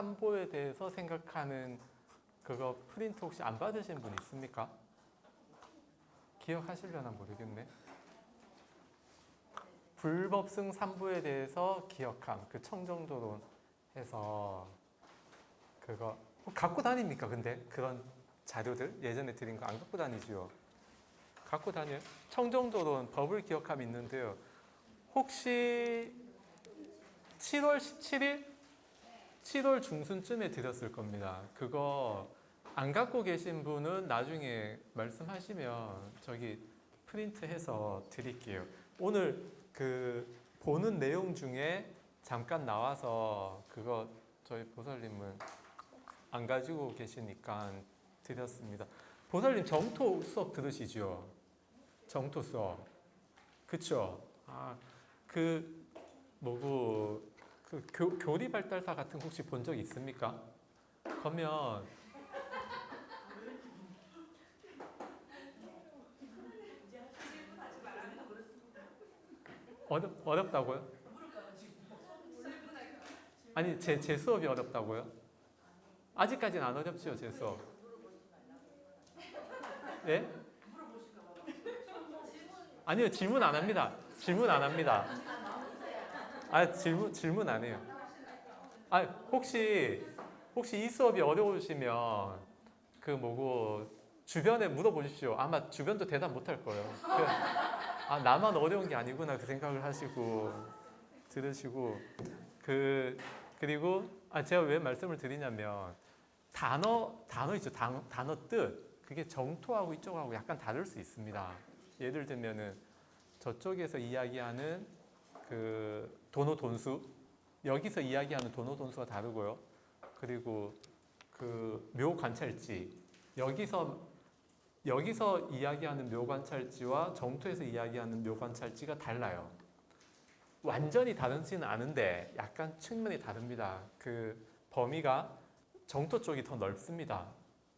3보에 대해서 생각하는 그거 프린트 혹시 안 받으신 분 있습니까? 기억하시려나 모르겠네. 불법승 3부에 대해서 기억함. 그 청정도론 해서 그거 갖고 다닙니까? 근데 그런 자료들 예전에 드린 거 안 갖고 다니지요? 갖고 다녀요? 청정도론 법을 기억함 있는데요. 혹시 7월 17일? 7월 중순쯤에 드렸을 겁니다. 그거 안 갖고 계신 분은 나중에 말씀하시면 저기 프린트해서 드릴게요. 오늘 그 보는 내용 중에 잠깐 나와서 그거 저희 보살님은 안 가지고 계시니까 드렸습니다. 보살님 정토 수업 들으시죠? 정토 수업. 그쵸? 그 뭐고 그 교리 발달사 같은 거 혹시 본 적 있습니까? 그러면 어렵다고요? 아니 제 수업이 어렵다고요? 아직까지는 안 어렵죠, 제 수업. 예? 아니요, 질문 안 합니다. 질문 안 합니다. 질문 안 해요. 혹시 이 수업이 어려우시면 그 뭐고 주변에 물어보십시오. 아마 주변도 대답 못 할 거예요. 나만 어려운 게 아니구나 그 생각을 하시고 들으시고 그리고 제가 왜 말씀을 드리냐면 단어 있죠. 단어 뜻 그게 정토하고 이쪽하고 약간 다를 수 있습니다. 예를 들면은 저쪽에서 이야기하는 그 도노돈수 여기서 이야기하는 도노돈수가 다르고요. 그리고 그 묘관찰지 여기서 이야기하는 묘관찰지와 정토에서 이야기하는 묘관찰지가 달라요. 완전히 다르지는 않은데 약간 측면이 다릅니다. 그 범위가 정토 쪽이 더 넓습니다.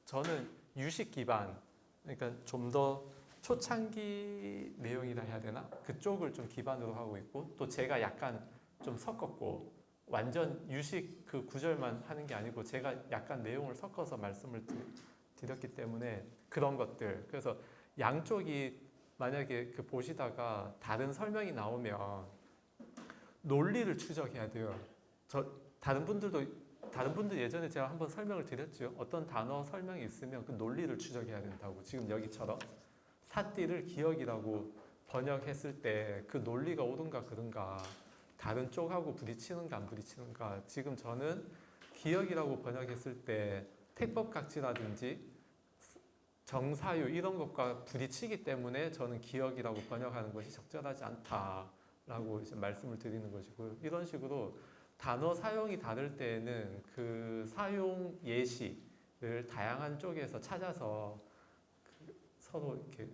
저는 유식 기반, 그러니까 좀 더 초창기 내용이라 해야 되나? 그쪽을 좀 기반으로 하고 있고 또 제가 약간 좀 섞었고 완전 유식 그 구절만 하는 게 아니고 제가 약간 내용을 섞어서 말씀을 드렸기 때문에 그런 것들. 그래서 양쪽이 만약에 그 보시다가 다른 설명이 나오면 논리를 추적해야 돼요. 다른 분들 예전에 제가 한번 설명을 드렸죠. 어떤 단어 설명이 있으면 그 논리를 추적해야 된다고. 지금 여기처럼 사띠를 기억이라고 번역했을 때 그 논리가 옳은가 그른가 다른 쪽하고 부딪히는가 안 부딪히는가. 지금 저는 기억이라고 번역했을 때 택법각지라든지 정사유 이런 것과 부딪히기 때문에 저는 기억이라고 번역하는 것이 적절하지 않다라고 이제 말씀을 드리는 것이고요. 이런 식으로 단어 사용이 다를 때에는 그 사용 예시를 다양한 쪽에서 찾아서 서로 이렇게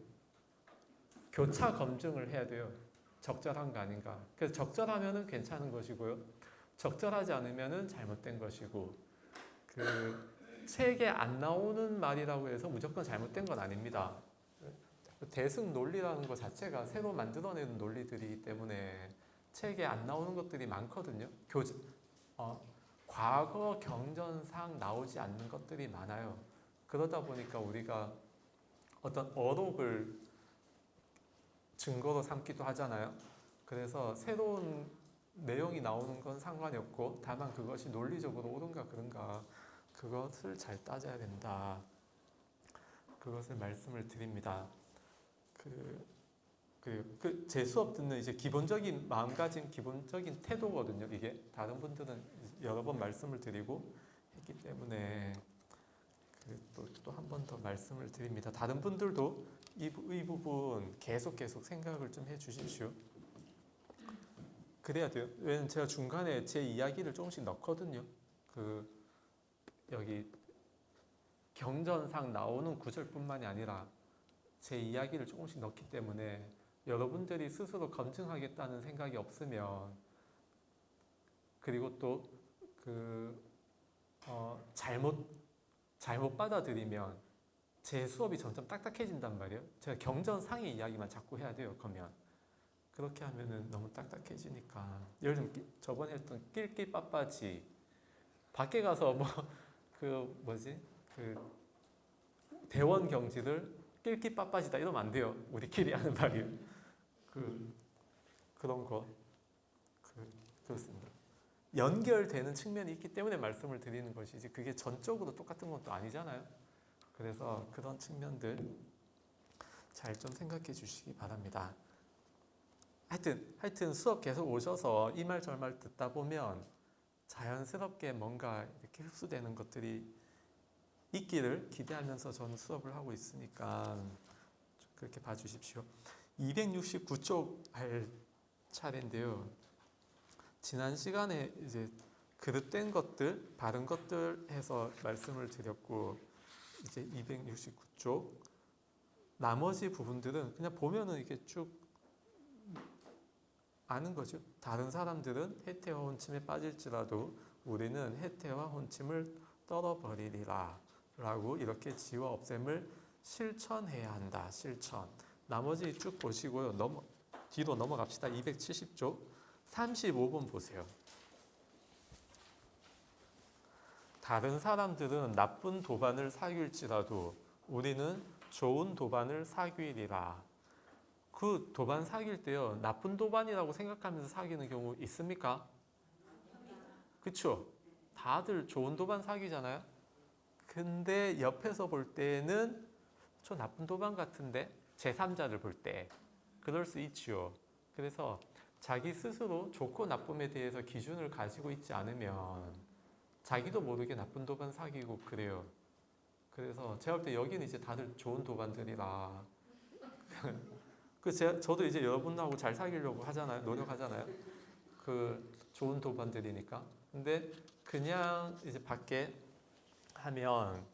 교차 검증을 해야 돼요. 적절한가 아닌가. 그래서 적절하면은 괜찮은 것이고요. 적절하지 않으면은 잘못된 것이고 그 책에 안 나오는 말이라고 해서 무조건 잘못된 건 아닙니다. 대승 논리라는 것 자체가 새로 만들어내는 논리들이기 때문에 책에 안 나오는 것들이 많거든요. 과거 경전상 나오지 않는 것들이 많아요. 그러다 보니까 우리가 어떤 어록을 증거로 삼기도 하잖아요. 그래서 새로운 내용이 나오는 건 상관이 없고 다만 그것이 논리적으로 옳은가 그른가 그것을 잘 따져야 된다. 그것을 말씀을 드립니다. 제 수업 듣는 이제 기본적인 마음가짐, 기본적인 태도거든요. 이게 다른 분들은 여러 번 말씀을 드리고 했기 때문에 또 한 번 더 말씀을 드립니다. 다른 분들도 이 부분 계속 생각을 좀 해주십시오. 그래야 돼요. 왜냐면 제가 중간에 제 이야기를 조금씩 넣거든요. 여기 경전상 나오는 구절뿐만이 아니라 제 이야기를 조금씩 넣기 때문에 여러분들이 스스로 검증하겠다는 생각이 없으면 그리고 또 잘못 받아들이면 제 수업이 점점 딱딱해진단 말이에요. 제가 경전상의 이야기만 자꾸 해야 돼요. 그러면 그렇게 하면은 너무 딱딱해지니까 예를 들면 저번에 했던 낄낄 빠빠지 밖에 가서 뭐 그 뭐지 그 대원 경지를 낄끼 빠빠지다 이러면 안 돼요. 우리끼리 하는 말이에요. 그 그런 거 그렇습니다. 연결되는 측면이 있기 때문에 말씀을 드리는 것이지 그게 전적으로 똑같은 건 또 아니잖아요. 그래서 그런 측면들 잘 좀 생각해 주시기 바랍니다. 하여튼 수업 계속 오셔서 이 말 저 말 듣다 보면 자연스럽게 뭔가 이렇게 흡수되는 것들이 있기를 기대하면서 저는 수업을 하고 있으니까 그렇게 봐주십시오. 269쪽 할 차례인데요. 지난 시간에 이제 그릇된 것들, 바른 것들 해서 말씀을 드렸고 이제 269쪽 나머지 부분들은 그냥 보면은 이렇게 쭉 아는 거죠. 다른 사람들은 해태와 혼침에 빠질지라도 우리는 해태와 혼침을 떨어버리리라 라고 이렇게 지워 없앰을 실천해야 한다. 실천. 나머지 쭉 보시고요. 뒤로 넘어갑시다. 270쪽 35번 보세요. 다른 사람들은 나쁜 도반을 사귈지라도 우리는 좋은 도반을 사귀리라. 그 도반 사귈 때요. 나쁜 도반이라고 생각하면서 사귀는 경우 있습니까? 그쵸? 다들 좋은 도반 사귀잖아요. 근데 옆에서 볼 때는 저 나쁜 도반 같은데 제3자를 볼 때 그럴 수 있지요. 그래서 자기 스스로 좋고 나쁨에 대해서 기준을 가지고 있지 않으면 자기도 모르게 나쁜 도반 사귀고 그래요. 그래서 제가 볼 때 여기는 이제 다들 좋은 도반들이라 저도 이제 여러분하고 잘 사귀려고 하잖아요. 노력하잖아요. 그 좋은 도반들이니까. 근데 그냥 이제 밖에 하면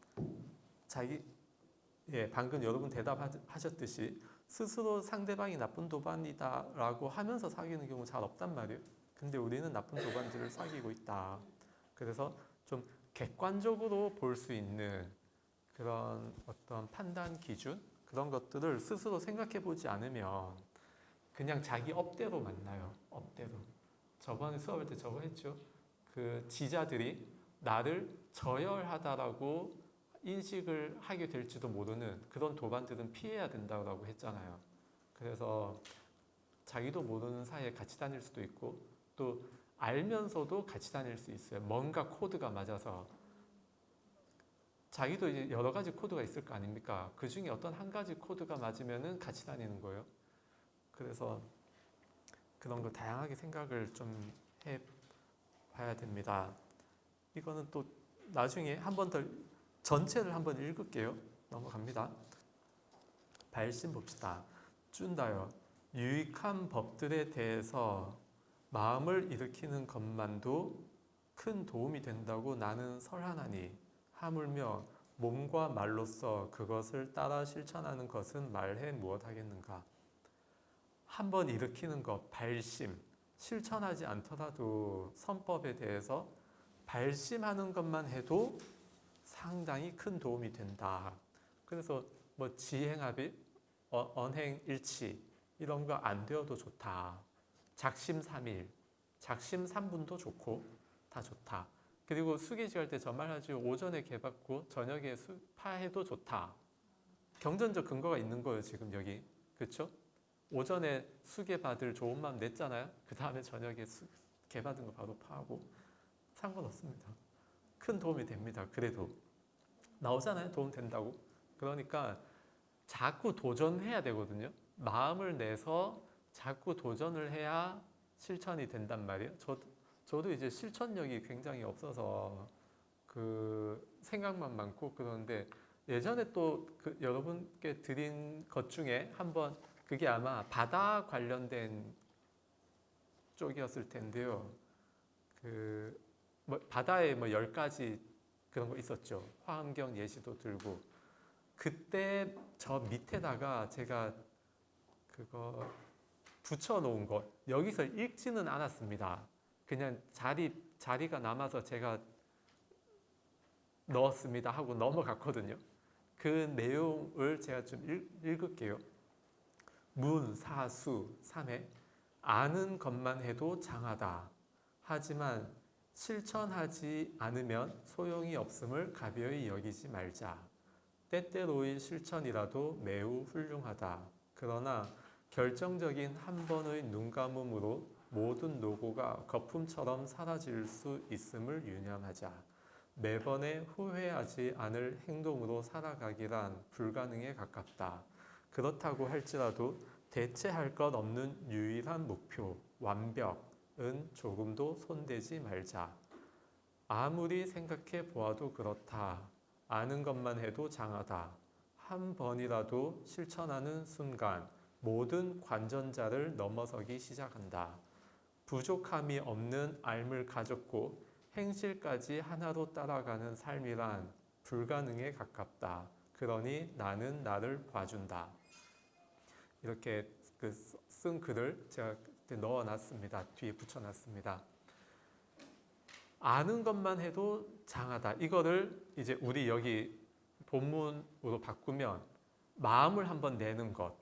방금 여러분 대답하셨듯이 스스로 상대방이 나쁜 도반이다라고 하면서 사귀는 경우 잘 없단 말이에요. 근데 우리는 나쁜 도반들을 사귀고 있다. 그래서 좀 객관적으로 볼 수 있는 그런 어떤 판단 기준 그런 것들을 스스로 생각해 보지 않으면 그냥 자기 업대로 만나요. 업대로. 저번에 수업할 때 저거 했죠. 그 지자들이 나를 저열하다라고 인식을 하게 될지도 모르는 그런 도반들은 피해야 된다고 했잖아요. 그래서 자기도 모르는 사이에 같이 다닐 수도 있고 또 알면서도 같이 다닐 수 있어요. 뭔가 코드가 맞아서 자기도 이제 여러 가지 코드가 있을 거 아닙니까? 그 중에 어떤 한 가지 코드가 맞으면은 같이 다니는 거예요. 그래서 그런 걸 다양하게 생각을 좀 해봐야 됩니다. 이거는 또 나중에 한 번 더 전체를 한번 읽을게요. 넘어갑니다. 발심 봅시다. 준다요. 유익한 법들에 대해서 마음을 일으키는 것만도 큰 도움이 된다고 나는 설하나니 하물며 몸과 말로써 그것을 따라 실천하는 것은 말해 무엇하겠는가. 한번 일으키는 것, 발심, 실천하지 않더라도 선법에 대해서 발심하는 것만 해도 상당히 큰 도움이 된다. 그래서 뭐 지행합의, 언행일치 이런 거 안 되어도 좋다. 작심삼일, 작심삼분도 좋고 다 좋다. 그리고 수계시 할 때 저 말하죠. 오전에 개받고 저녁에 파해도 좋다. 경전적 근거가 있는 거예요. 지금 여기. 그렇죠? 오전에 수계 받을 좋은 마음 냈잖아요. 그 다음에 저녁에 개 받은 거 바로 파하고 상관없습니다. 큰 도움이 됩니다. 그래도 나오잖아요. 도움 된다고. 그러니까 자꾸 도전해야 되거든요. 마음을 내서 자꾸 도전을 해야 실천이 된단 말이에요. 저도 이제 실천력이 굉장히 없어서 그 생각만 많고 그런데 예전에 또 그 여러분께 드린 것 중에 한번 그게 아마 바다 관련된 쪽이었을 텐데요. 그 뭐 바다에 뭐 10가지 그런 거 있었죠. 화엄경 예시도 들고 그때 저 밑에다가 제가 그거 붙여놓은 것 여기서 읽지는 않았습니다. 그냥 자리가 남아서 제가 넣었습니다 하고 넘어갔거든요. 그 내용을 제가 좀 읽을게요. 문, 사, 수, 삼해 아는 것만 해도 장하다. 하지만 실천하지 않으면 소용이 없음을 가벼이 여기지 말자. 때때로의 실천이라도 매우 훌륭하다. 그러나 결정적인 한 번의 눈 감음으로 모든 노고가 거품처럼 사라질 수 있음을 유념하자. 매번에 후회하지 않을 행동으로 살아가기란 불가능에 가깝다. 그렇다고 할지라도 대체할 것 없는 유일한 목표, 완벽은 조금도 손대지 말자. 아무리 생각해 보아도 그렇다. 아는 것만 해도 장하다. 한 번이라도 실천하는 순간 모든 관전자를 넘어서기 시작한다. 부족함이 없는 삶을 가졌고 행실까지 하나로 따라가는 삶이란 불가능에 가깝다. 그러니 나는 나를 봐준다. 이렇게 쓴 글을 제가 넣어놨습니다. 뒤에 붙여놨습니다. 아는 것만 해도 장하다. 이거를 이제 우리 여기 본문으로 바꾸면 마음을 한번 내는 것,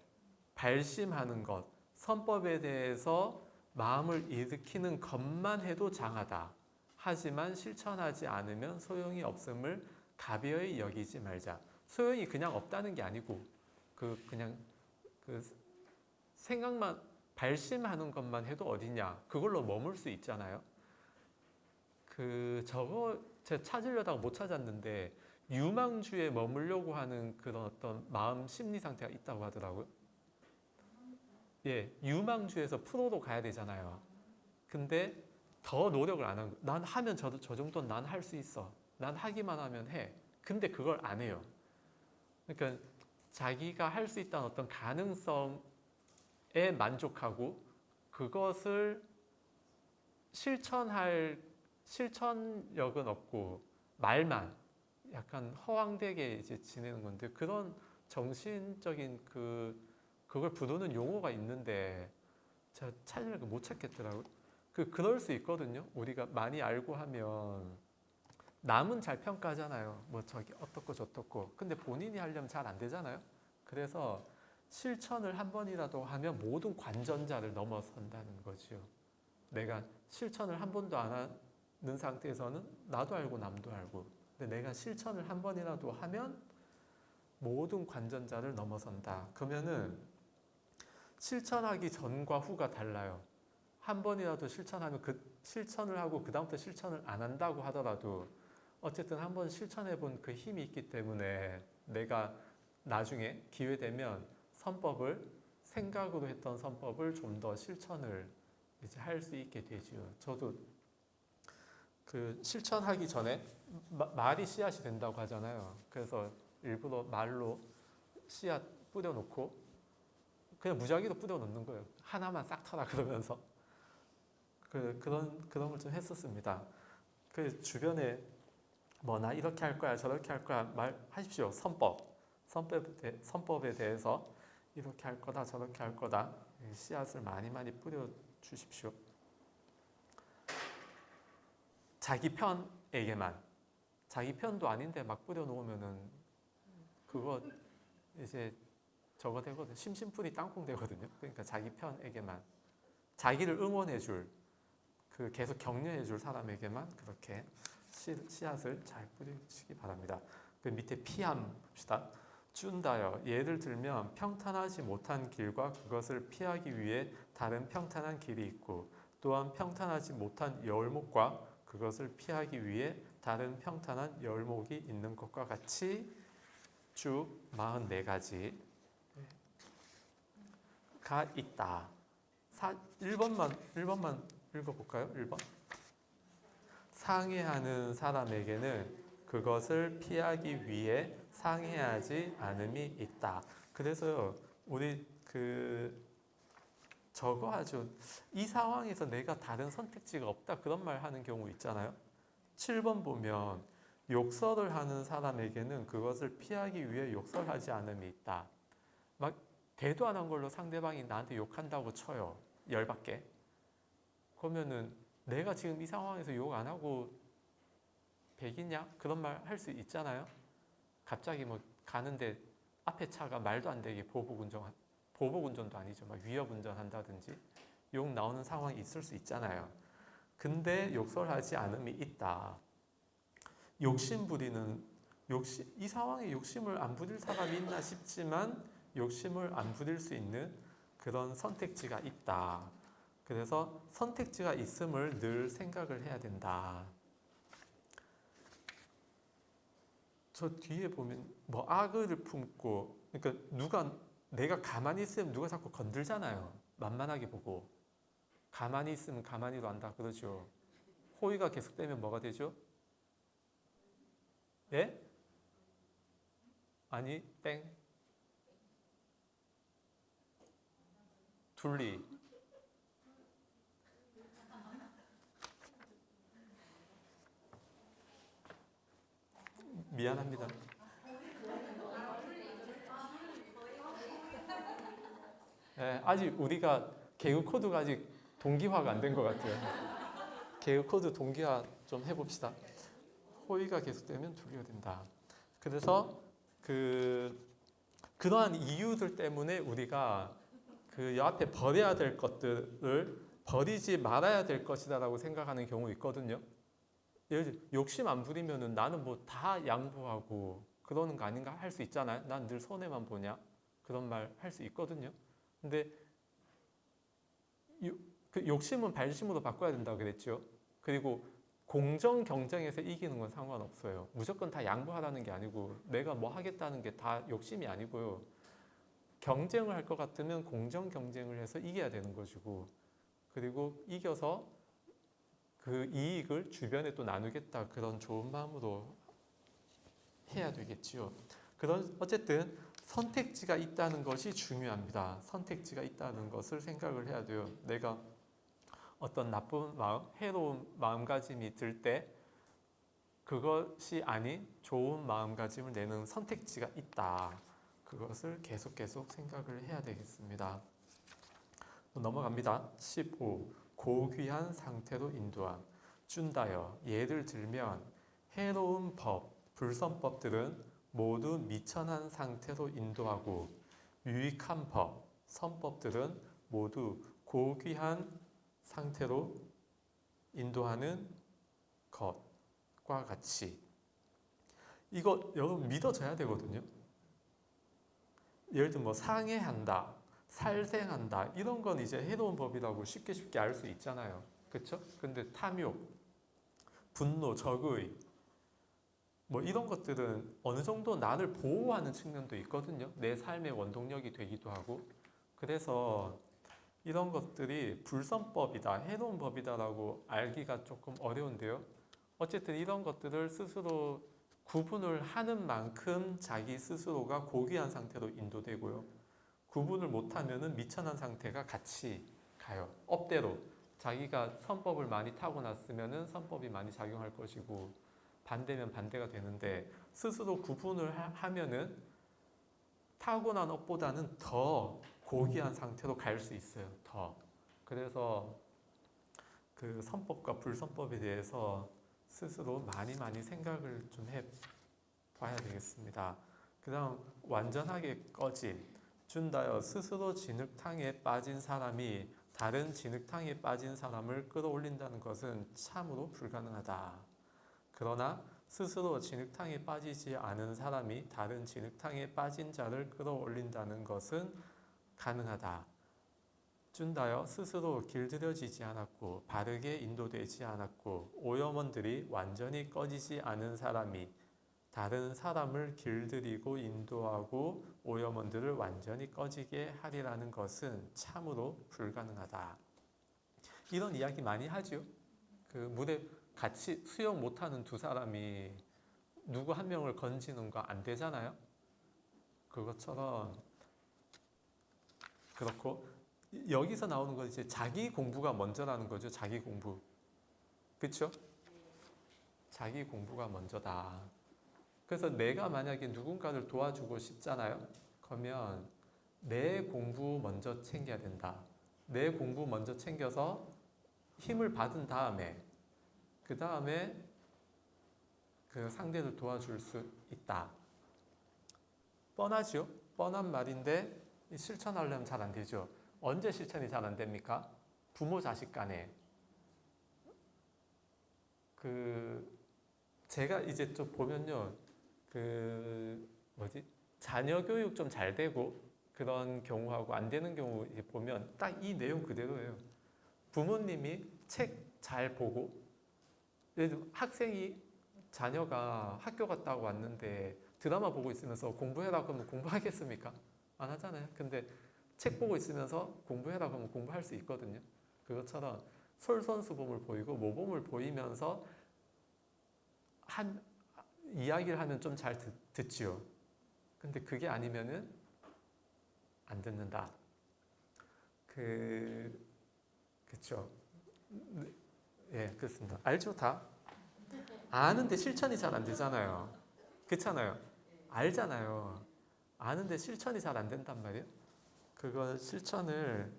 발심하는 것, 선법에 대해서 마음을 일으키는 것만 해도 장하다. 하지만 실천하지 않으면 소용이 없음을 가벼이 여기지 말자. 소용이 그냥 없다는 게 아니고 그냥 생각만 발심하는 것만 해도 어디냐 그걸로 머물 수 있잖아요. 저거 제가 찾으려다가 못 찾았는데 유망주에 머물려고 하는 그런 어떤 마음 심리 상태가 있다고 하더라고요. 예, 유망주에서 프로로 가야 되잖아요. 근데 더 노력을 안 하는 거예요. 난 하면 저 정도는 난 할 수 있어. 난 하기만 하면 해. 근데 그걸 안 해요. 그러니까 자기가 할 수 있다는 어떤 가능성에 만족하고 그것을 실천력은 없고 말만 약간 허황되게 이제 지내는 건데 그런 정신적인 그걸 부르는 용어가 있는데 제가 찾으려고 못 찾겠더라고요. 그럴 수 있거든요. 우리가 많이 알고 하면 남은 잘 평가하잖아요. 뭐 저기 어떻고 저떻고. 근데 본인이 하려면 잘 안 되잖아요. 그래서 실천을 한 번이라도 하면 모든 관전자를 넘어선다는 거죠. 내가 실천을 한 번도 안 하는 상태에서는 나도 알고 남도 알고. 근데 내가 실천을 한 번이라도 하면 모든 관전자를 넘어선다. 그러면은 실천하기 전과 후가 달라요. 한 번이라도 실천하면 실천을 하고 그 다음부터 실천을 안 한다고 하더라도 어쨌든 한 번 실천해 본 그 힘이 있기 때문에 내가 나중에 기회 되면 생각으로 했던 선법을 좀 더 실천을 이제 할 수 있게 되죠. 저도 실천하기 전에 말이 씨앗이 된다고 하잖아요. 그래서 일부러 말로 씨앗 뿌려놓고 그냥 무작위로 뿌려놓는 거예요. 하나만 싹 터라 그러면서 그런 걸 좀 했었습니다. 주변에 나 이렇게 할 거야 저렇게 할 거야 말하십시오. 선법에 대해서 이렇게 할 거다 저렇게 할 거다 씨앗을 많이 뿌려 주십시오. 자기 편도 아닌데 막 뿌려 놓으면은 그거 이제 저거 되거든. 심심풀이 땅콩 되거든요. 그러니까 자기 편에게만 자기를 응원해줄 계속 격려해줄 사람에게만 그렇게 씨앗을 잘 뿌리시기 바랍니다. 밑에 피함 봅시다. 준다여 예를 들면 평탄하지 못한 길과 그것을 피하기 위해 다른 평탄한 길이 있고 또한 평탄하지 못한 열목과 그것을 피하기 위해 다른 평탄한 열목이 있는 것과 같이 쭉 44가지가 있다. 1번만 읽어볼까요? 1번. 상해하는 사람에게는 그것을 피하기 위해 상해하지 않음이 있다. 그래서 우리 저거 아주 이 상황에서 내가 다른 선택지가 없다 그런 말 하는 경우 있잖아요. 7번 보면 욕설을 하는 사람에게는 그것을 피하기 위해 욕설하지 않음이 있다. 막 대도 안 한 걸로 상대방이 나한테 욕한다고 쳐요. 열받게. 그러면은 내가 지금 이 상황에서 욕 안 하고 백이냐? 그런 말 할 수 있잖아요. 갑자기 가는데 앞에 차가 말도 안 되게 보복운전도 아니죠. 막 위협운전 한다든지 욕 나오는 상황이 있을 수 있잖아요. 근데 욕설하지 않음이 있다. 욕심 부리는 이 상황에 욕심을 안 부릴 사람이 있나 싶지만 욕심을 안 부릴 수 있는 그런 선택지가 있다. 그래서 선택지가 있음을 늘 생각을 해야 된다. 저 뒤에 보면 뭐 악을 품고, 그러니까 내가 가만히 있으면 누가 자꾸 건들잖아요. 만만하게 보고. 가만히 있으면 가만히도 한다 그러죠. 호의가 계속되면 뭐가 되죠? 예? 아니, 땡. 둘리. 미안합니다. 예, 아직 우리가 개그 코드가 아직 동기화가 안 된 것 같아요. 개그 코드 동기화 좀 해봅시다. 호의가 계속되면 둘리가 된다. 그래서 그러한 이유들 때문에 우리가 그 옆에 버려야 될 것들을 버리지 말아야 될 것이다라고 생각하는 경우 있거든요. 예를 들어 욕심 안 부리면은 나는 뭐 다 양보하고 그러는 거 아닌가 할 수 있잖아요. 난 늘 손해만 보냐 그런 말 할 수 있거든요. 근데 그 욕심은 발심으로 바꿔야 된다고 그랬죠. 그리고 공정 경쟁에서 이기는 건 상관없어요. 무조건 다 양보하라는 게 아니고 내가 뭐 하겠다는 게 다 욕심이 아니고요. 경쟁을 할 것 같으면 공정 경쟁을 해서 이겨야 되는 것이고, 그리고 이겨서 그 이익을 주변에 또 나누겠다 그런 좋은 마음으로 해야 되겠지요. 그런 어쨌든 선택지가 있다는 것이 중요합니다. 선택지가 있다는 것을 생각을 해야 돼요. 내가 어떤 나쁜 마음, 해로운 마음가짐이 들 때 그것이 아닌 좋은 마음가짐을 내는 선택지가 있다. 그것을 계속 생각을 해야 되겠습니다. 넘어갑니다. 15. 고귀한 상태로 인도함. 준다여 예를 들면 해로운 법, 불선법들은 모두 미천한 상태로 인도하고 유익한 법, 선법들은 모두 고귀한 상태로 인도하는 것과 같이. 이거 여러분 믿어져야 되거든요. 예를 들면 뭐 상해한다, 살생한다 이런 건 이제 해로운 법이라고 쉽게 알 수 있잖아요. 그렇죠? 근데 탐욕, 분노, 적의 뭐 이런 것들은 어느 정도 나를 보호하는 측면도 있거든요. 내 삶의 원동력이 되기도 하고. 그래서 이런 것들이 불선법이다, 해로운 법이다라고 알기가 조금 어려운데요. 어쨌든 이런 것들을 스스로 구분을 하는 만큼 자기 스스로가 고귀한 상태로 인도되고요. 구분을 못하면은 미천한 상태가 같이 가요. 업대로 자기가 선법을 많이 타고났으면은 선법이 많이 작용할 것이고 반대면 반대가 되는데 스스로 구분을 하면은 타고난 업보다는 더 고귀한 상태로 갈 수 있어요. 더. 그래서 그 선법과 불선법에 대해서 스스로 많이 생각을 좀 해봐야 되겠습니다. 그 다음 완전하게 꺼짐. 준다여 스스로 진흙탕에 빠진 사람이 다른 진흙탕에 빠진 사람을 끌어올린다는 것은 참으로 불가능하다. 그러나 스스로 진흙탕에 빠지지 않은 사람이 다른 진흙탕에 빠진 자를 끌어올린다는 것은 가능하다. 준다여 스스로 길들여지지 않았고 바르게 인도되지 않았고 오염원들이 완전히 꺼지지 않은 사람이 다른 사람을 길들이고 인도하고 오염원들을 완전히 꺼지게 하리라는 것은 참으로 불가능하다. 이런 이야기 많이 하죠. 그 물에 같이 수영 못하는 두 사람이 누구 한 명을 건지는 거 안 되잖아요. 그것처럼 그렇고 여기서 나오는 건 이제 자기 공부가 먼저라는 거죠. 자기 공부. 그렇죠? 자기 공부가 먼저다. 그래서 내가 만약에 누군가를 도와주고 싶잖아요. 그러면 내 공부 먼저 챙겨야 된다. 내 공부 먼저 챙겨서 힘을 받은 다음에 그 다음에 그 상대를 도와줄 수 있다. 뻔하죠? 뻔한 말인데 실천하려면 잘 안 되죠. 언제 실천이 잘 안 됩니까? 부모 자식 간에. 그 제가 이제 좀 보면요, 그 뭐지, 자녀 교육 좀 잘 되고 그런 경우하고 안 되는 경우 이제 보면 딱 이 내용 그대로예요. 부모님이 책 잘 보고, 예를 들어 학생이, 자녀가 학교 갔다 왔는데 드라마 보고 있으면서 공부해라 그러면 공부하겠습니까? 안 하잖아요. 근데 책 보고 있으면서 공부해라 그러면 공부할 수 있거든요. 그것처럼 솔선수범을 보이고 모범을 보이면서 한 이야기를 하면 좀 잘 듣지요. 근데 그게 아니면은 안 듣는다. 그쵸. 예, 그렇습니다. 알죠, 다? 아는데 실천이 잘 안 되잖아요. 그렇잖아요. 알잖아요. 아는데 실천이 잘 안 된단 말이에요. 그거 실천을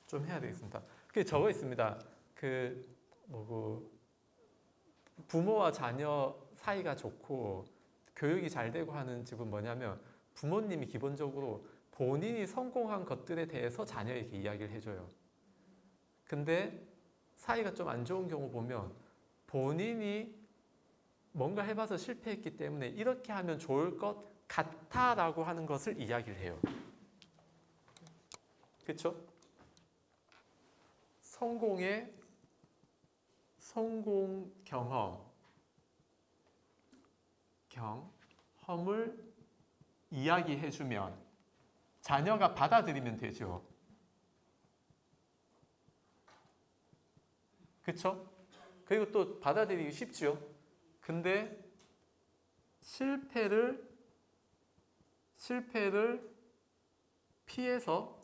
좀 해야 되겠습니다. 그 적어 있습니다. 뭐고, 부모와 자녀 사이가 좋고 교육이 잘 되고 하는 집은 뭐냐면, 부모님이 기본적으로 본인이 성공한 것들에 대해서 자녀에게 이야기를 해줘요. 근데 사이가 좀 안 좋은 경우 보면 본인이 뭔가 해봐서 실패했기 때문에 이렇게 하면 좋을 것 같아라고 하는 것을 이야기를 해요. 그렇죠? 성공 경험을 이야기해주면 자녀가 받아들이면 되죠. 그렇죠? 그리고 또 받아들이기 쉽죠. 근데 실패를 피해서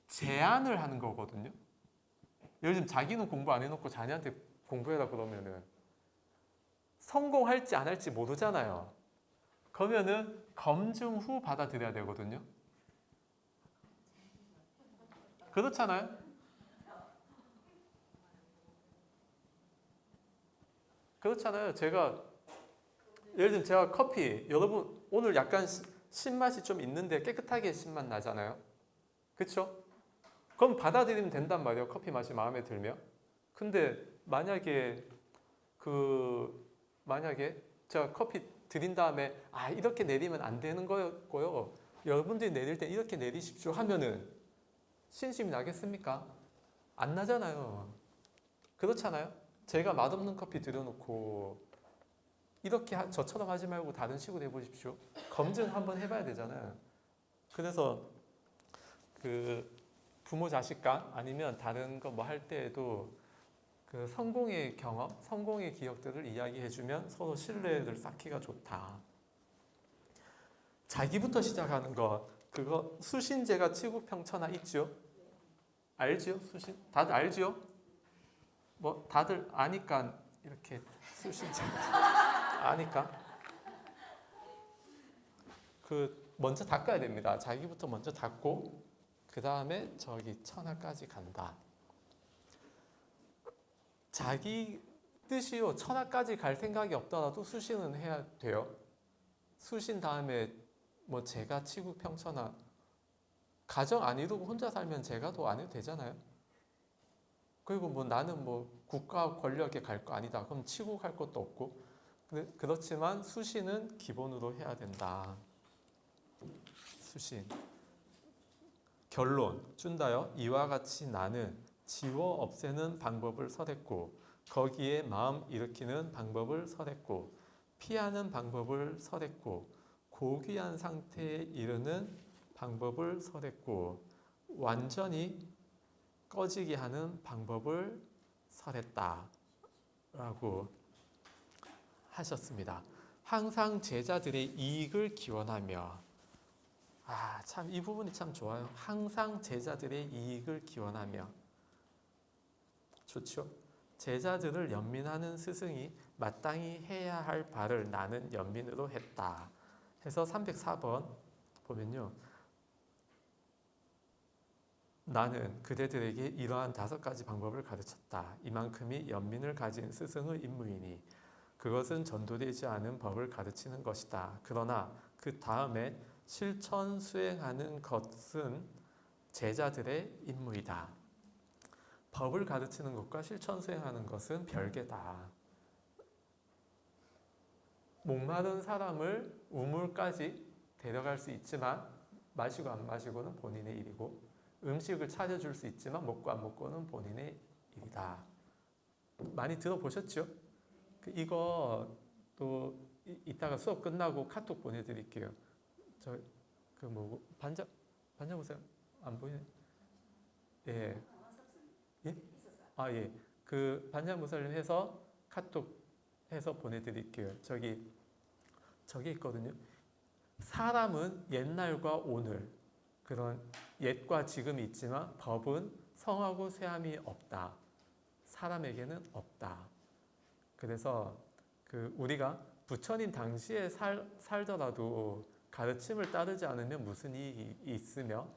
제안을 하는 거거든요. 예를 들면 자기는 공부 안 해놓고 자녀한테 공부해라 그러면은 성공할지 안 할지 모르잖아요. 그러면은 검증 후 받아들여야 되거든요. 그렇잖아요. 예를 들면 제가 커피, 여러분 오늘 약간 신맛이 좀 있는데 깨끗하게 신맛 나잖아요. 그렇죠? 그럼 받아들이면 된단 말이에요. 커피 맛이 마음에 들면. 근데 만약에 제가 커피 드린 다음에 이렇게 내리면 안 되는 거였고요, 여러분들이 내릴 때 이렇게 내리십시오 하면은 신심이 나겠습니까? 안 나잖아요. 그렇잖아요. 제가 맛없는 커피 들여놓고 이렇게 저처럼 하지 말고 다른 식으로 해보십시오. 검증 한번 해봐야 되잖아요. 그래서 부모 자식 간 아니면 다른 거 뭐 할 때에도 성공의 경험, 성공의 기억들을 이야기해주면 서로 신뢰를 쌓기가 좋다. 자기부터 시작하는 것, 그거 수신제가 치국평천하 있죠? 알죠? 수신? 다들 알죠? 뭐 다들 아니까 이렇게 수신제 아니까 먼저 닦아야 됩니다. 자기부터 먼저 닦고 그 다음에 저기 천하까지 간다. 자기 뜻이요, 천하까지 갈 생각이 없더라도 수신은 해야 돼요. 수신 다음에 뭐 제가 치국평천하, 가정 안 이루고 혼자 살면 제가도 안 해도 되잖아요. 그리고 뭐 나는 뭐 국가 권력에 갈 거 아니다, 그럼 치국할 것도 없고. 그렇지만 수신은 기본으로 해야 된다. 수신. 결론 준다요. 이와 같이 나는 지워 없애는 방법을 설했고, 거기에 마음 일으키는 방법을 설했고, 피하는 방법을 설했고, 고귀한 상태에 이르는 방법을 설했고, 완전히 꺼지게 하는 방법을 설했다 라고 하셨습니다. 항상 제자들의 이익을 기원하며, 참 이 부분이 참 좋아요. 항상 제자들의 이익을 기원하며. 좋죠? 제자들을 연민하는 스승이 마땅히 해야 할 바를 나는 연민으로 했다 해서 304번 보면요, 나는 그대들에게 이러한 5가지 방법을 가르쳤다. 이만큼이 연민을 가진 스승의 임무이니 그것은 전도되지 않은 법을 가르치는 것이다. 그러나 그 다음에 실천 수행하는 것은 제자들의 임무이다. 법을 가르치는 것과 실천 수행하는 것은 별개다. 목마른 사람을 우물까지 데려갈 수 있지만 마시고 안 마시고는 본인의 일이고, 음식을 차려줄 수 있지만 먹고 안 먹고는 본인의 일이다. 많이 들어보셨죠? 이거 또 이따가 수업 끝나고 카톡 보내드릴게요. 반장 보세요. 안 보이네. 예. 예? 아, 예. 그 반장 보살님 해서 카톡 해서 보내드릴게요. 저기 있거든요. 사람은 옛날과 오늘, 그런 옛과 지금이 있지만 법은 성하고 쇠함이 없다. 사람에게는 없다. 그래서 우리가 부처님 당시에 살더라도 가르침을 따르지 않으면 무슨 이익이 있으며,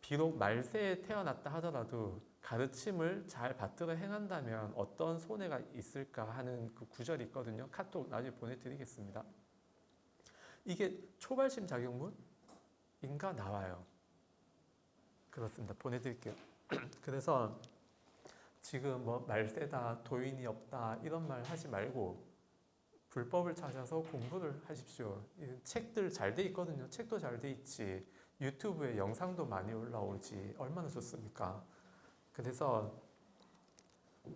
비록 말세에 태어났다 하더라도 가르침을 잘 받들어 행한다면 어떤 손해가 있을까 하는 그 구절이 있거든요. 카톡 나중에 보내드리겠습니다. 이게 초발심 작용문인가 나와요. 그렇습니다. 보내드릴게요. 그래서 지금 뭐 말세다, 도인이 없다 이런 말 하지 말고 불법을 찾아서 공부를 하십시오. 책들 잘 돼 있거든요. 책도 잘 돼 있지. 유튜브에 영상도 많이 올라오지. 얼마나 좋습니까? 그래서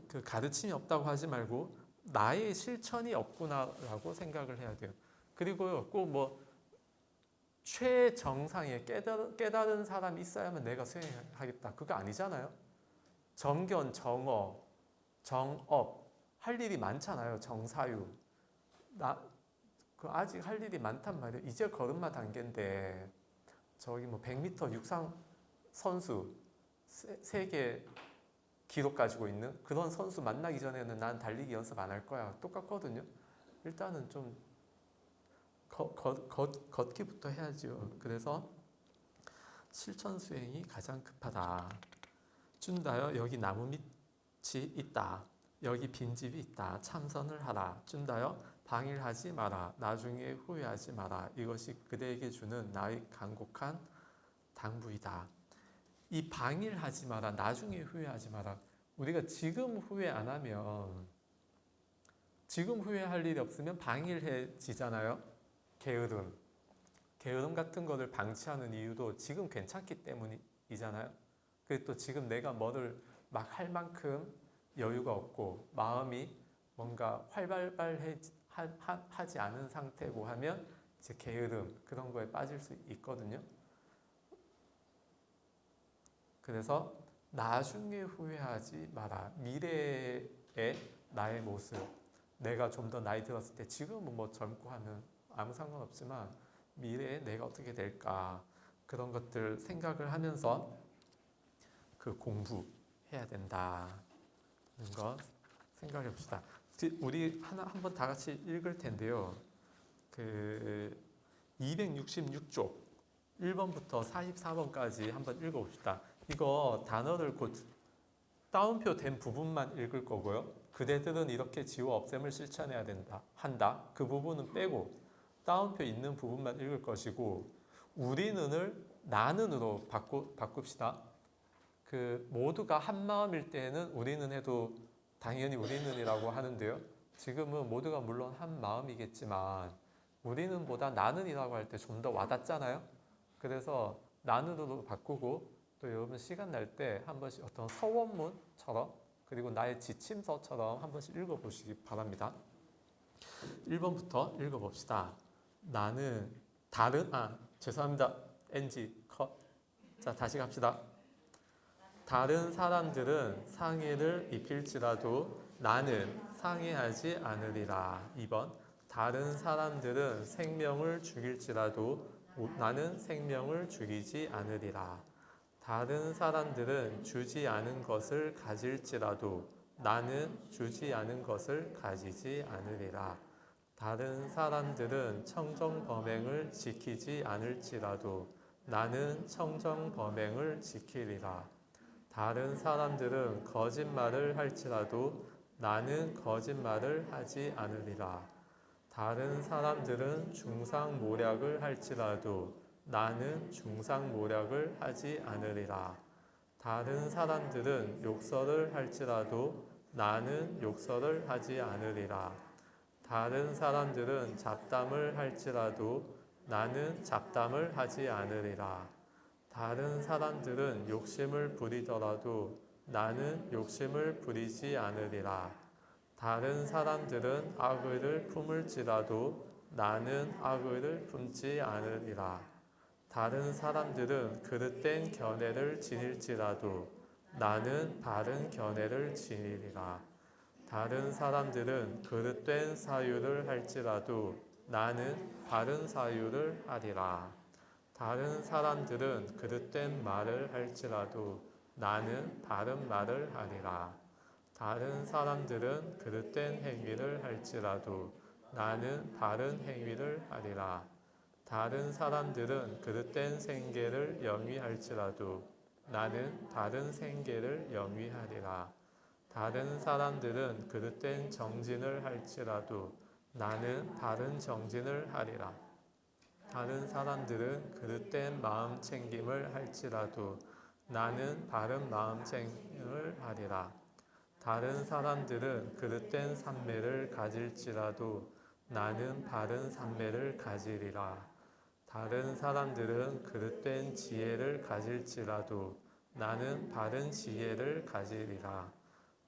그 가르침이 없다고 하지 말고 나의 실천이 없구나라고 생각을 해야 돼요. 그리고 꼭 뭐 최정상에 깨달은 사람이 있어야만 내가 수행하겠다. 그거 아니잖아요. 정견, 정어, 정업 할 일이 많잖아요. 정사유. 아직 할 일이 많단 말이에요. 이제 걸음마 단계인데 저기 뭐 100m 육상 선수 세계 기록 가지고 있는 그런 선수 만나기 전에는 난 달리기 연습 안 할 거야. 똑같거든요. 일단은 좀 걷기부터 해야죠. 그래서 실천 수행이 가장 급하다. 준다여 여기 나무 밑이 있다. 여기 빈집이 있다. 참선을 하라. 준다여 방일하지 마라. 나중에 후회하지 마라. 이것이 그대에게 주는 나의 간곡한 당부이다. 이 방일하지 마라. 나중에 후회하지 마라. 우리가 지금 후회 안 하면, 지금 후회할 일이 없으면 방일해지잖아요. 게으름 같은 거를 방치하는 이유도 지금 괜찮기 때문이잖아요. 그리고 또 지금 내가 뭐를 막 할 만큼 여유가 없고 마음이 뭔가 활발하지 않은 상태고 하면 이제 게으름 그런 거에 빠질 수 있거든요. 그래서 나중에 후회하지 마라. 미래의 나의 모습, 내가 좀 더 나이 들었을 때, 지금은 뭐 젊고 하면 아무 상관없지만 미래에 내가 어떻게 될까, 그런 것들 생각을 하면서 그 공부해야 된다는 거 생각해 봅시다. 우리 한번 다 같이 읽을 텐데요. 266쪽 1번부터 44번까지 한번 읽어봅시다. 이거 단어를 곧 따옴표 된 부분만 읽을 거고요. 그대들은 이렇게 지워 없앰을 실천해야 한다. 그 부분은 빼고 따옴표 있는 부분만 읽을 것이고, 우리는을 나는으로 바꿉시다. 모두가 한 마음일 때는 우리는 해도 당연히 우리는이라고 하는데요. 지금은 모두가 물론 한 마음이겠지만 우리는보다 나는이라고 할 때 좀 더 와닿잖아요. 그래서 나는으로 바꾸고, 또 여러분 시간 날 때 한 번씩 어떤 서원문처럼, 그리고 나의 지침서처럼 한 번씩 읽어보시기 바랍니다. 1번부터 읽어봅시다. 나는 죄송합니다. NG 컷. 자, 다시 갑시다. 다른 사람들은 상해를 입힐지라도 나는 상해하지 않으리라. 2번. 다른 사람들은 생명을 죽일지라도 나는 생명을 죽이지 않으리라. 다른 사람들은 주지 않은 것을 가질지라도 나는 주지 않은 것을 가지지 않으리라. 다른 사람들은 청정범행을 지키지 않을지라도 나는 청정범행을 지키리라. 다른 사람들은 거짓말을 할지라도 나는 거짓말을 하지 않으리라. 다른 사람들은 중상모략을 할지라도 나는 중상모략을 하지 않으리라. 다른 사람들은 욕설을 할지라도 나는 욕설을 하지 않으리라. 다른 사람들은 잡담을 할지라도 나는 잡담을 하지 않으리라. 다른 사람들은 욕심을 부리더라도 나는 욕심을 부리지 않으리라. 다른 사람들은 악의를 품을지라도 나는 악의를 품지 않으리라. 다른 사람들은 그릇된 견해를 지닐지라도 나는 바른 견해를 지니리라. 다른 사람들은 그릇된 사유를 할지라도 나는 바른 사유를 하리라. 다른 사람들은 그릇된 말을 할지라도 나는 바른 말을 하리라. 다른 사람들은 그릇된 행위를 할지라도 나는 바른 행위를 하리라. 다른 사람들은 그릇된 생계를 영위할지라도 나는 바른 생계를 영위하리라. 다른 사람들은 그릇된 정진을 할지라도 나는 바른 정진을 하리라. 다른 사람들은 그릇된 마음 챙김을 할지라도 나는 바른 마음 챙김을 하리라. 다른 사람들은 그릇된 산매를 가질지라도 나는 바른 산매를 가지리라. 다른 사람들은 그릇된 지혜를 가질지라도 나는 바른 지혜를 가지리라.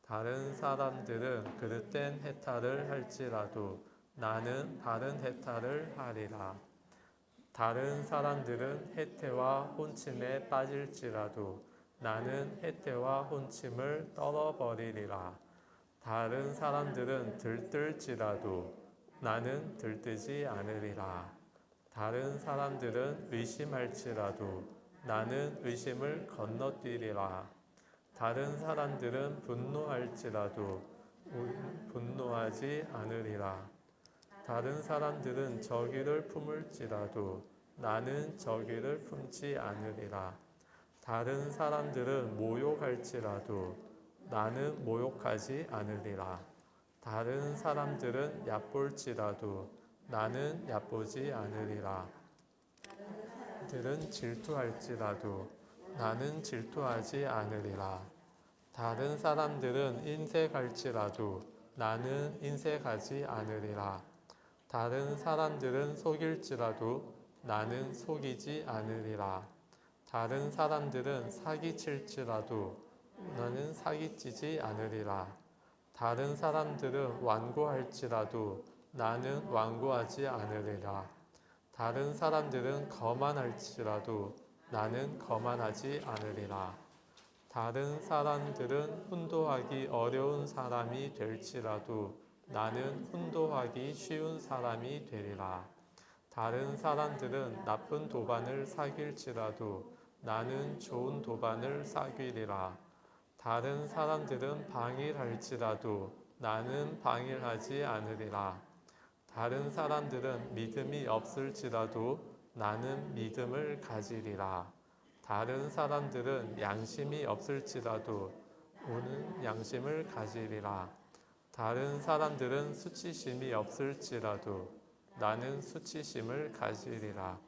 다른 사람들은 그릇된 해탈을 할지라도 나는 바른 해탈을 하리라. 다른 사람들은 해태와 혼침에 빠질지라도 나는 해태와 혼침을 떨어버리리라. 다른 사람들은 들뜰지라도 나는 들뜨지 않으리라. 다른 사람들은 의심할지라도 나는 의심을 건너뛰리라. 다른 사람들은 분노할지라도 분노하지 않으리라. 다른 사람들은 저기를 품을지라도 나는 저기를 품지 않으리라. 다른 사람들은 모욕할지라도 나는 모욕하지 않으리라. 다른 사람들은 얕볼지라도 나는 얕보지 않으리라. 들은 질투할지라도 나는 질투하지 않으리라. 다른 사람들은 인색할지라도 나는 인색하지 않으리라. 다른 사람들은 속일지라도 나는 속이지 않으리라. 다른 사람들은 사기칠지라도 나는 사기치지 않으리라. 다른 사람들은 완고할지라도 나는 완고하지 않으리라. 다른 사람들은 거만할지라도 나는 거만하지 않으리라. 다른 사람들은 훈도하기 어려운 사람이 될지라도 나는 훈도하기 쉬운 사람이 되리라. 다른 사람들은 나쁜 도반을 사귈지라도 나는 좋은 도반을 사귀리라. 다른 사람들은 방일할지라도 나는 방일하지 않으리라. 다른 사람들은 믿음이 없을지라도 나는 믿음을 가지리라. 다른 사람들은 양심이 없을지라도 오는 양심을 가지리라. 다른 사람들은 수치심이 없을지라도 나는 수치심을 가지리라.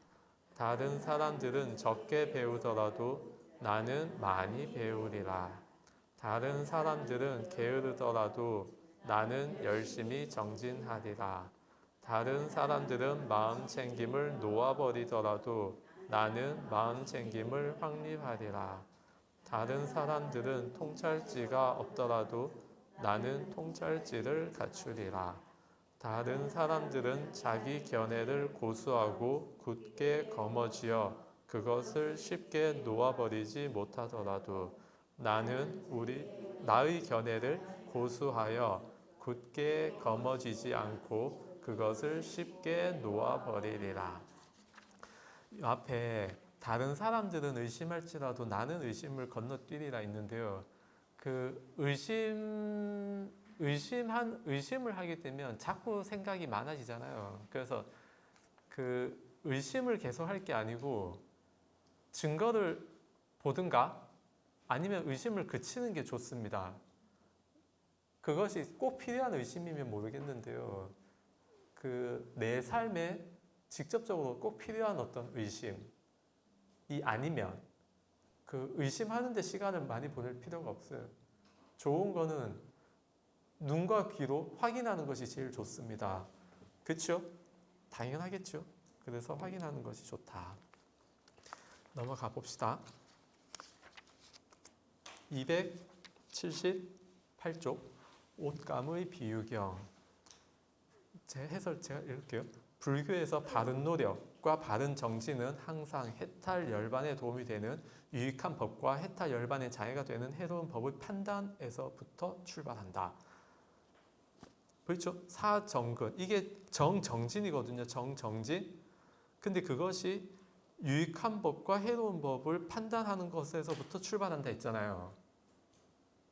다른 사람들은 적게 배우더라도 나는 많이 배우리라. 다른 사람들은 게으르더라도 나는 열심히 정진하리라. 다른 사람들은 마음 챙김을 놓아버리더라도 나는 마음 챙김을 확립하리라. 다른 사람들은 통찰지가 없더라도 나는 통찰지를 갖추리라. 다른 사람들은 자기 견해를 고수하고 굳게 거머쥐어 그것을 쉽게 놓아버리지 못하더라도 나는 나의 견해를 고수하여 굳게 거머쥐지 않고 그것을 쉽게 놓아버리리라. 앞에 다른 사람들은 의심할지라도 나는 의심을 건너뛰리라 있는데요. 그 의심을 하게 되면 자꾸 생각이 많아지잖아요. 그래서 그 의심을 계속 할 게 아니고 증거를 보든가 아니면 의심을 그치는 게 좋습니다. 그것이 꼭 필요한 의심이면 모르겠는데요. 그 내 삶에 직접적으로 꼭 필요한 어떤 의심이 아니면 그 의심하는 데 시간을 많이 보낼 필요가 없어요. 좋은 거는 눈과 귀로 확인하는 것이 제일 좋습니다. 그렇죠? 당연하겠죠. 그래서 확인하는 것이 좋다. 넘어가 봅시다. 278쪽 옷감의 비유경. 제 해설 제가 읽을게요. 불교에서 바른 노력과 바른 정진은 항상 해탈 열반에 도움이 되는 유익한 법과 해탈 열반의 장애가 되는 해로운 법의 판단에서부터 출발한다. 그렇죠? 사정근. 이게 정정진이거든요. 정정진. 근데 그것이 유익한 법과 해로운 법을 판단하는 것에서부터 출발한다 했잖아요.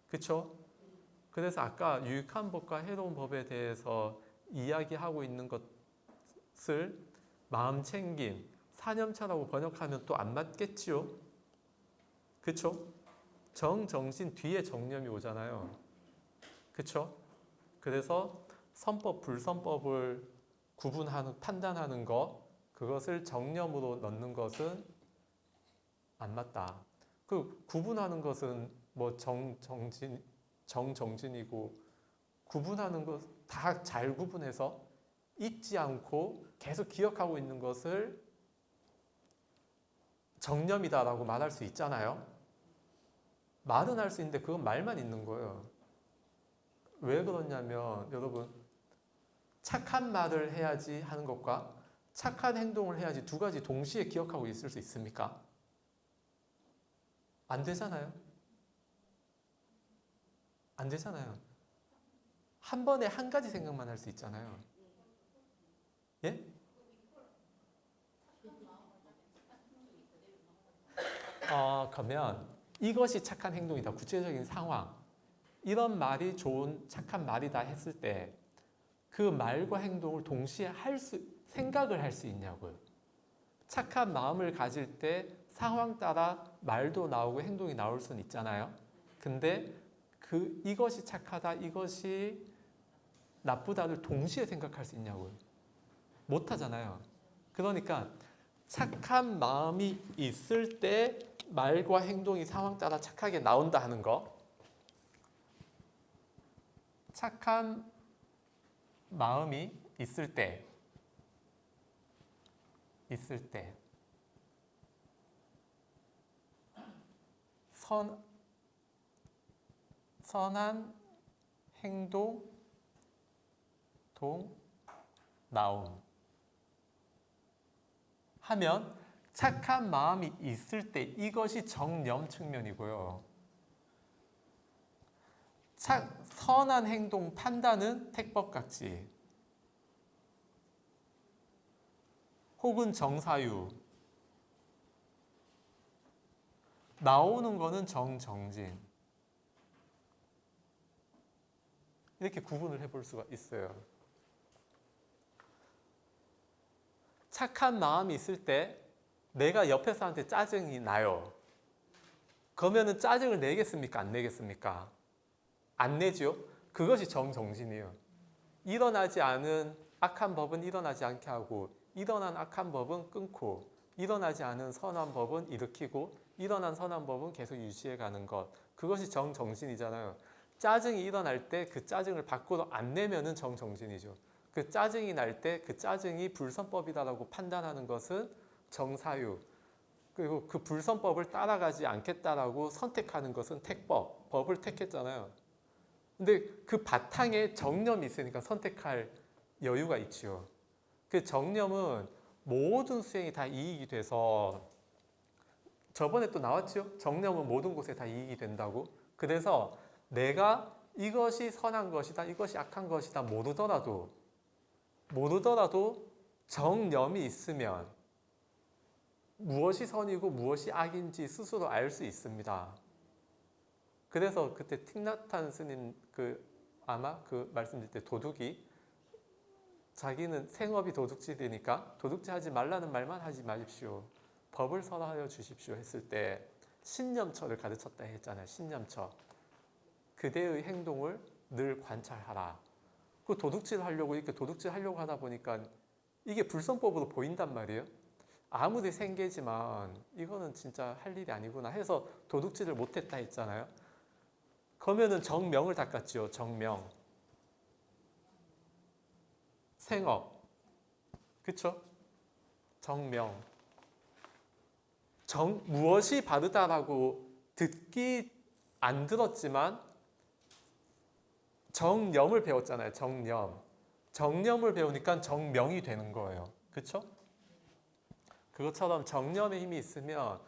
그렇죠? 그래서 아까 유익한 법과 해로운 법에 대해서 이야기하고 있는 것을 마음챙김, 사념차라고 번역하면 또 안 맞겠지요? 그렇죠? 정정신 뒤에 정념이 오잖아요. 그렇죠? 그래서 선법, 불선법을 구분하는, 판단하는 것, 그것을 정념으로 넣는 것은 안 맞다. 그 구분하는 것은 뭐 정정진이고 구분하는 것 다 잘 구분해서 잊지 않고 계속 기억하고 있는 것을 정념이다라고 말할 수 있잖아요. 말은 할 수 있는데 그건 말만 있는 거예요. 왜 그러냐면 여러분 착한 말을 해야지 하는 것과 착한 행동을 해야지 두 가지 동시에 기억하고 있을 수 있습니까? 안 되잖아요. 안 되잖아요. 한 번에 한 가지 생각만 할 수 있잖아요. 예? 그러면 이것이 착한 행동이다. 구체적인 상황. 이런 말이 좋은 착한 말이다 했을 때 그 말과 행동을 동시에 생각을 할 수 있냐고요. 착한 마음을 가질 때 상황 따라 말도 나오고 행동이 나올 수는 있잖아요. 근데 이것이 착하다, 이것이 나쁘다를 동시에 생각할 수 있냐고요. 못 하잖아요. 그러니까 착한 마음이 있을 때 말과 행동이 상황 따라 착하게 나온다 하는 거. 착한 마음이 있을 때 선한 행동 나옴 하면 착한 마음이 있을 때 이것이 정념 측면이고요. 선한 행동 판단은 택법각지 혹은 정사유 나오는 거는 정정진 이렇게 구분을 해볼 수가 있어요. 착한 마음이 있을 때 내가 옆에 사람한테 짜증이 나요. 그러면은 짜증을 내겠습니까? 안 내겠습니까? 안 내죠. 그것이 정정진이에요. 일어나지 않은 악한 법은 일어나지 않게 하고 일어난 악한 법은 끊고 일어나지 않은 선한 법은 일으키고 일어난 선한 법은 계속 유지해가는 것. 그것이 정정진이잖아요. 짜증이 일어날 때 그 짜증을 밖으로 안 내면은 정정진이죠. 그 짜증이 날 때 그 짜증이 불선법이다라고 판단하는 것은 정사유. 그리고 그 불선법을 따라가지 않겠다라고 선택하는 것은 택법. 법을 택했잖아요. 근데 그 바탕에 정념이 있으니까 선택할 여유가 있지요. 그 정념은 모든 수행이 다 이익이 돼서 저번에 또 나왔죠? 정념은 모든 곳에 다 이익이 된다고. 그래서 내가 이것이 선한 것이다, 이것이 악한 것이다 모르더라도 정념이 있으면 무엇이 선이고 무엇이 악인지 스스로 알 수 있습니다. 그래서 그때 틱나탄 스님 아마 말씀드릴 때 도둑이 자기는 생업이 도둑질이니까 도둑질하지 말라는 말만 하지 마십시오. 법을 설하여 주십시오 했을 때 신념처를 가르쳤다 했잖아요. 신념처. 그대의 행동을 늘 관찰하라. 그 도둑질 하려고 이렇게 도둑질 하려고 하다 보니까 이게 불선법으로 보인단 말이에요. 아무리 생계지만 이거는 진짜 할 일이 아니구나 해서 도둑질을 못했다 했잖아요. 그러면은 정명을 닦았지요. 정명. 생업. 그쵸? 정명. 무엇이 바르다라고 듣기 안 들었지만 정념을 배웠잖아요. 정념. 정념을 배우니까 정명이 되는 거예요. 그쵸? 그것처럼 정념의 힘이 있으면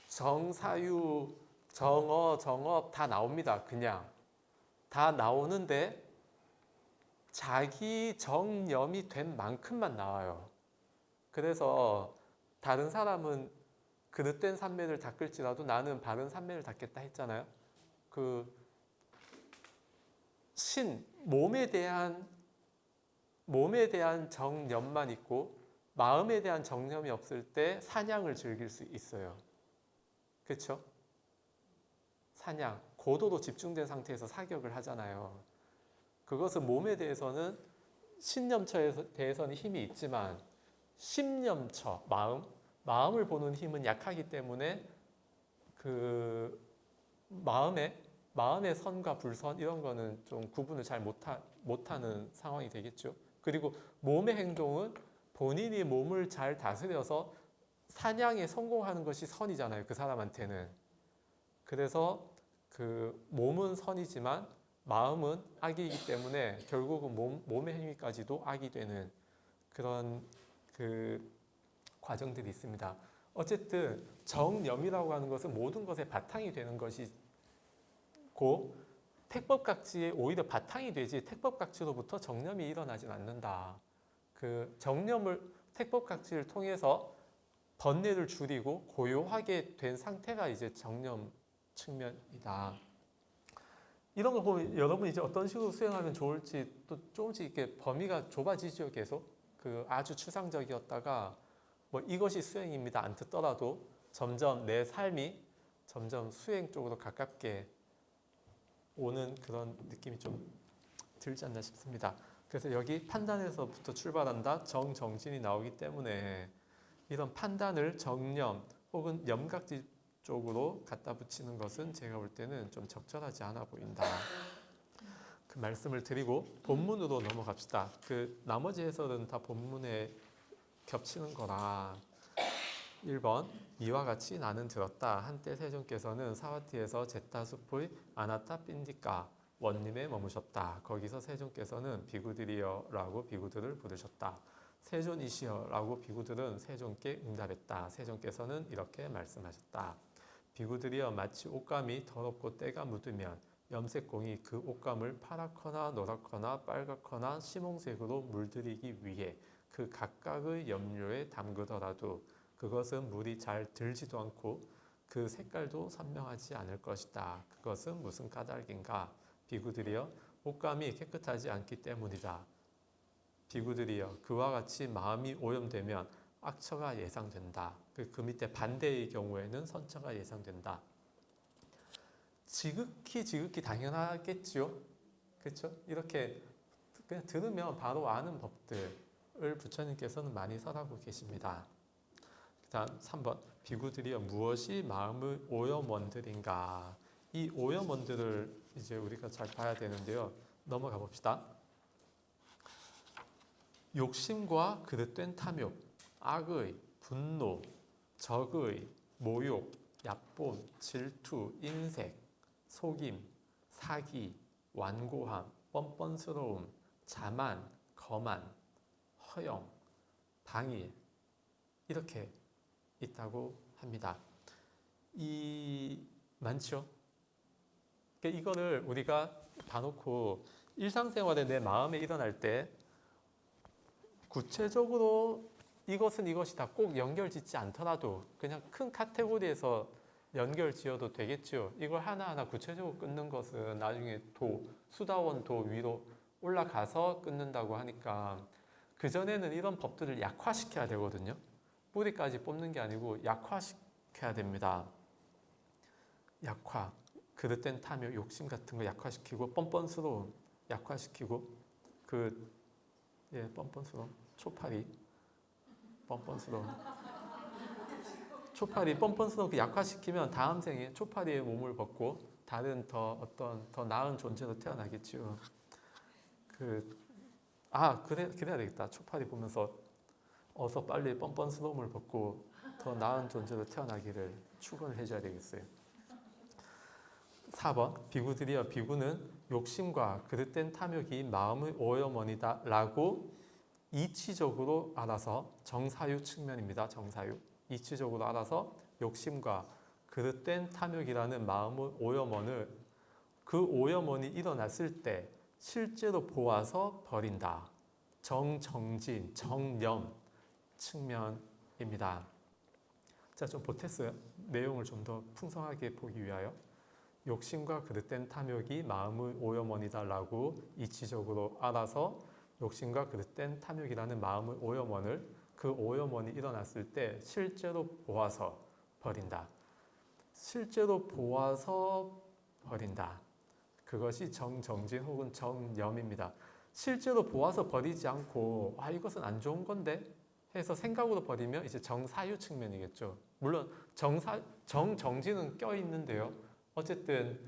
정사유, 정어, 정업 다 나옵니다. 그냥. 다 나오는데 자기 정념이 된 만큼만 나와요. 그래서 다른 사람은 그릇된 삼매를 닦을지라도 나는 바른 삼매를 닦겠다 했잖아요. 그 몸에 대한 정념만 있고 마음에 대한 정념이 없을 때 사냥을 즐길 수 있어요. 그렇죠? 사냥, 고도로 집중된 상태에서 사격을 하잖아요. 그것은 몸에 대해서는 신념처에 대해서는 힘이 있지만 심념처, 마음을 보는 힘은 약하기 때문에 그 마음의 선과 불선 이런 거는 좀 구분을 잘 못하는 상황이 되겠죠. 그리고 몸의 행동은 본인이 몸을 잘 다스려서 사냥에 성공하는 것이 선이잖아요. 그 사람한테는. 그래서 그 몸은 선이지만 마음은 악이기 때문에 결국은 몸의 행위까지도 악이 되는 그런 그 과정들이 있습니다. 어쨌든 정념이라고 하는 것은 모든 것의 바탕이 되는 것이고 택법각지에 오히려 바탕이 되지 택법각지로부터 정념이 일어나진 않는다. 그 택법각지를 통해서 번뇌를 줄이고 고요하게 된 상태가 이제 정념 측면이다. 이런 거 보면 여러분 이제 어떤 식으로 수행하면 좋을지 또 조금씩 이렇게 범위가 좁아지죠. 계속 그 아주 추상적이었다가 뭐 이것이 수행입니다 안 듣더라도 점점 내 삶이 점점 수행 쪽으로 가깝게 오는 그런 느낌이 좀 들지 않나 싶습니다. 그래서 여기 판단에서부터 출발한다 정정진이 나오기 때문에 이런 판단을 정념 혹은 염각지 쪽으로 갖다 붙이는 것은 제가 볼 때는 좀 적절하지 않아 보인다. 그 말씀을 드리고 본문으로 넘어갑시다. 그 나머지 해설은 다 본문에 겹치는 거라. 1번 이와 같이 나는 들었다. 한때 세존께서는 사와티에서 제타숲의 아나타 핀디카 원림에 머무셨다. 거기서 세존께서는 비구들이여라고 비구들을 부르셨다. 세존이시여라고 비구들은 세존께 응답했다. 세존께서는 이렇게 말씀하셨다. 비구들이여 마치 옷감이 더럽고 때가 묻으면 염색공이 그 옷감을 파랗거나 노랗거나 빨갛거나 심홍색으로 물들이기 위해 그 각각의 염료에 담그더라도 그것은 물이 잘 들지도 않고 그 색깔도 선명하지 않을 것이다. 그것은 무슨 까닭인가? 비구들이여 옷감이 깨끗하지 않기 때문이다. 비구들이여 그와 같이 마음이 오염되면 악처가 예상된다. 그 밑에 반대의 경우에는 선처가 예상된다. 지극히 당연하겠죠. 그렇죠? 이렇게 그냥 들으면 바로 아는 법들을 부처님께서는 많이 설하고 계십니다. 다음 3번 비구들이여 무엇이 마음의 오염원들인가? 이 오염원들을 이제 우리가 잘 봐야 되는데요. 넘어가 봅시다. 욕심과 그릇된 탐욕, 악의, 분노, 적의, 모욕, 얕본, 질투, 인색, 속임, 사기, 완고함, 뻔뻔스러움, 자만, 거만, 허영, 방일 이렇게 있다고 합니다. 많죠? 그러니까 이거를 우리가 봐놓고 일상생활에 내 마음에 일어날 때 구체적으로 이것은 이것이다 꼭 연결짓지 않더라도 그냥 큰 카테고리에서 연결 지어도 되겠죠. 이걸 하나하나 구체적으로 끊는 것은 나중에 수다원 도 위로 올라가서 끊는다고 하니까 그전에는 이런 법들을 약화시켜야 되거든요. 뿌리까지 뽑는 게 아니고 약화시켜야 됩니다. 약화, 그릇된 탐욕, 욕심 같은 거 약화시키고 뻔뻔스러움 약화시키고 뻔뻔스러움, 초파리 뻔뻔스러움. 초파리 뻔뻔스러움 약화시키면 다음 생에 초파리의 몸을 벗고 다른 더 나은 존재로 태어나겠죠. 그래야 되겠다. 초파리 보면서 어서 빨리 뻔뻔스러움을 벗고 더 나은 존재로 태어나기를 축원을 해줘야 되겠어요. 4번 비구들이여 비구는 욕심과 그릇된 탐욕이 마음의 오염원이다 라고 이치적으로 알아서 정사유 측면입니다. 정사유. 이치적으로 알아서 욕심과 그릇된 탐욕이라는 마음의 오염원을 그 오염원이 일어났을 때 실제로 보아서 버린다. 정정진, 정념 측면입니다. 자, 좀 보탰어요. 내용을 좀 더 풍성하게 보기 위하여. 욕심과 그릇된 탐욕이 마음의 오염원이다 라고 이치적으로 알아서 욕심과 그릇된 탐욕이라는 마음의 오염원을 그 오염원이 일어났을 때 실제로 보아서 버린다. 실제로 보아서 버린다. 그것이 정정진 혹은 정념입니다. 실제로 보아서 버리지 않고 이것은 안 좋은 건데 해서 생각으로 버리면 이제 정사유 측면이겠죠. 물론 정정진은 껴있는데요. 어쨌든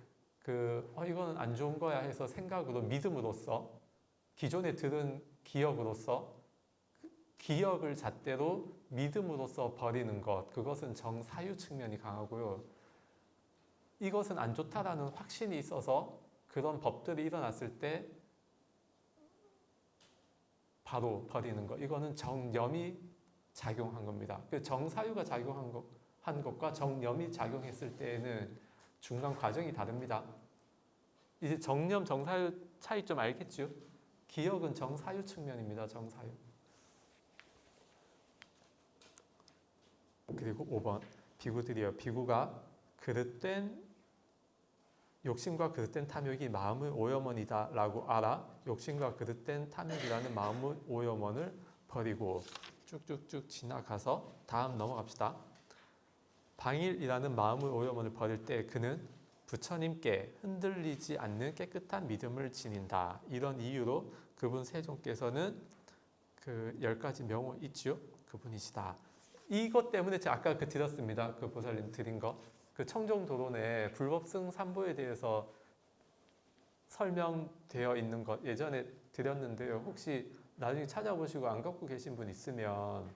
이거는 안 좋은 거야 해서 생각으로 믿음으로써 기존에 들은 기억으로서 기억을 잣대로 믿음으로써 버리는 것, 그것은 정사유 측면이 강하고요. 이것은 안 좋다라는 확신이 있어서 그런 법들이 일어났을 때 바로 버리는 것, 이거는 정념이 작용한 겁니다. 그 정사유가 작용한 것과 정념이 작용했을 때에는 중간 과정이 다릅니다. 이제 정념, 정사유 차이 좀 알겠죠? 기억은 정사유 측면입니다. 정사유. 그리고 5번 비구들이여 비구가 그릇된 욕심과 그릇된 탐욕이 마음의 오염원이다 라고 알아 욕심과 그릇된 탐욕이라는 마음의 오염원을 버리고 쭉쭉쭉 지나가서 다음 넘어갑시다. 방일이라는 마음의 오염원을 버릴 때 그는 부처님께 흔들리지 않는 깨끗한 믿음을 지닌다. 이런 이유로 그분 세종께서는 그 10가지 명호 있지요? 그분이시다. 이것 때문에 제가 아까 드렸습니다. 그 보살님 드린 거. 그 청정도론에 불법승 삼보에 대해서 설명되어 있는 것 예전에 드렸는데요. 혹시 나중에 찾아보시고 안 갖고 계신 분 있으면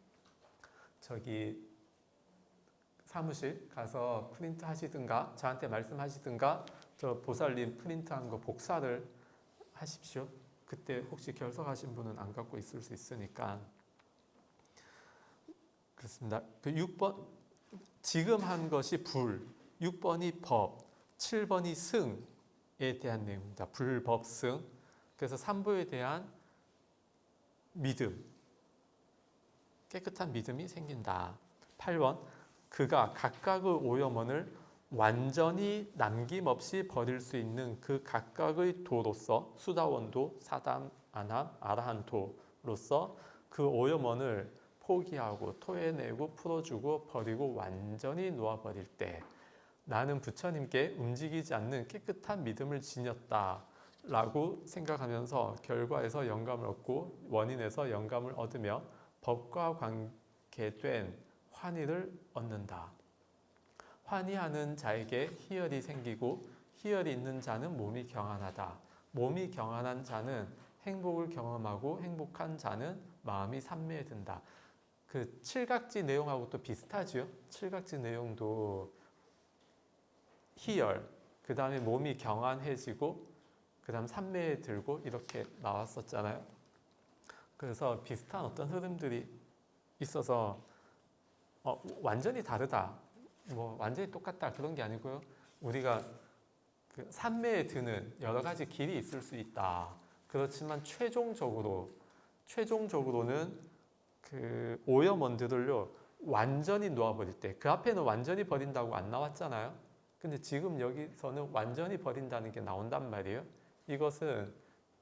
저기 사무실 가서 프린트 하시든가 저한테 말씀하시든가 저 보살님 프린트한 거 복사를 하십시오. 그때 혹시 결석하신 분은 안 갖고 있을 수 있으니까. 그렇습니다. 그 6번 지금 한 것이 불, 6번이 법, 7번이 승에 대한 내용입니다. 불법승. 그래서 삼보에 대한 믿음, 깨끗한 믿음이 생긴다. 8번 그가 각각의 오염원을 완전히 남김없이 버릴 수 있는 그 각각의 도로서 수다원도, 사담, 아남, 아라한토로서 그 오염원을 포기하고 토해내고 풀어주고 버리고 완전히 놓아버릴 때 나는 부처님께 움직이지 않는 깨끗한 믿음을 지녔다 라고 생각하면서 결과에서 영감을 얻고 원인에서 영감을 얻으며 법과 관계된 환희를 얻는다. 환희하는 자에게 희열이 생기고 희열이 있는 자는 몸이 경안하다. 몸이 경안한 자는 행복을 경험하고 행복한 자는 마음이 산매에 든다. 그 칠각지 내용하고 또 비슷하죠. 칠각지 내용도 희열, 그 다음에 몸이 경안해지고 그 다음 산매에 들고 이렇게 나왔었잖아요. 그래서 비슷한 어떤 흐름들이 있어서 완전히 다르다, 완전히 똑같다 그런 게 아니고요. 우리가 그 산매에 드는 여러 가지 길이 있을 수 있다. 그렇지만 최종적으로는 그 오염원들을요 완전히 놓아버릴 때, 그 앞에는 완전히 버린다고 안 나왔잖아요. 근데 지금 여기서는 완전히 버린다는 게 나온단 말이에요. 이것은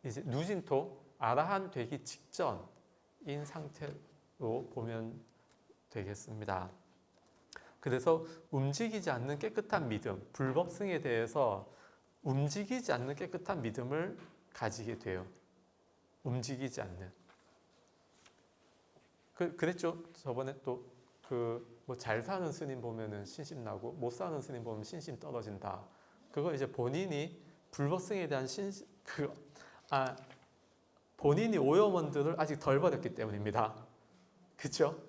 이제 누진토, 아라한 되기 직전인 상태로 보면 되겠습니다. 그래서 움직이지 않는 깨끗한 믿음, 불법승에 대해서 움직이지 않는 깨끗한 믿음을 가지게 돼요. 움직이지 않는. 그랬죠. 저번에 또 그 뭐 잘 사는 스님 보면은 신심 나고 못 사는 스님 보면 신심 떨어진다. 그거 이제 본인이 불법승에 대한 본인이 오염원들을 아직 덜 버렸기 때문입니다. 그렇죠?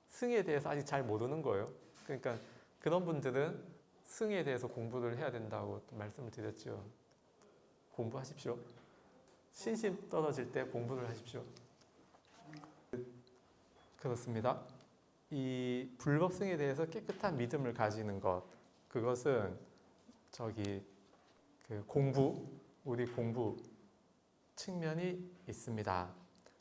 승에 대해서 아직 잘 모르는 거예요. 그러니까 그런 분들은 승에 대해서 공부를 해야 된다고 말씀을 드렸죠. 공부하십시오. 신심 떨어질 때 공부를 하십시오. 그렇습니다. 이 불법승에 대해서 깨끗한 믿음을 가지는 것, 그것은 우리 공부 측면이 있습니다.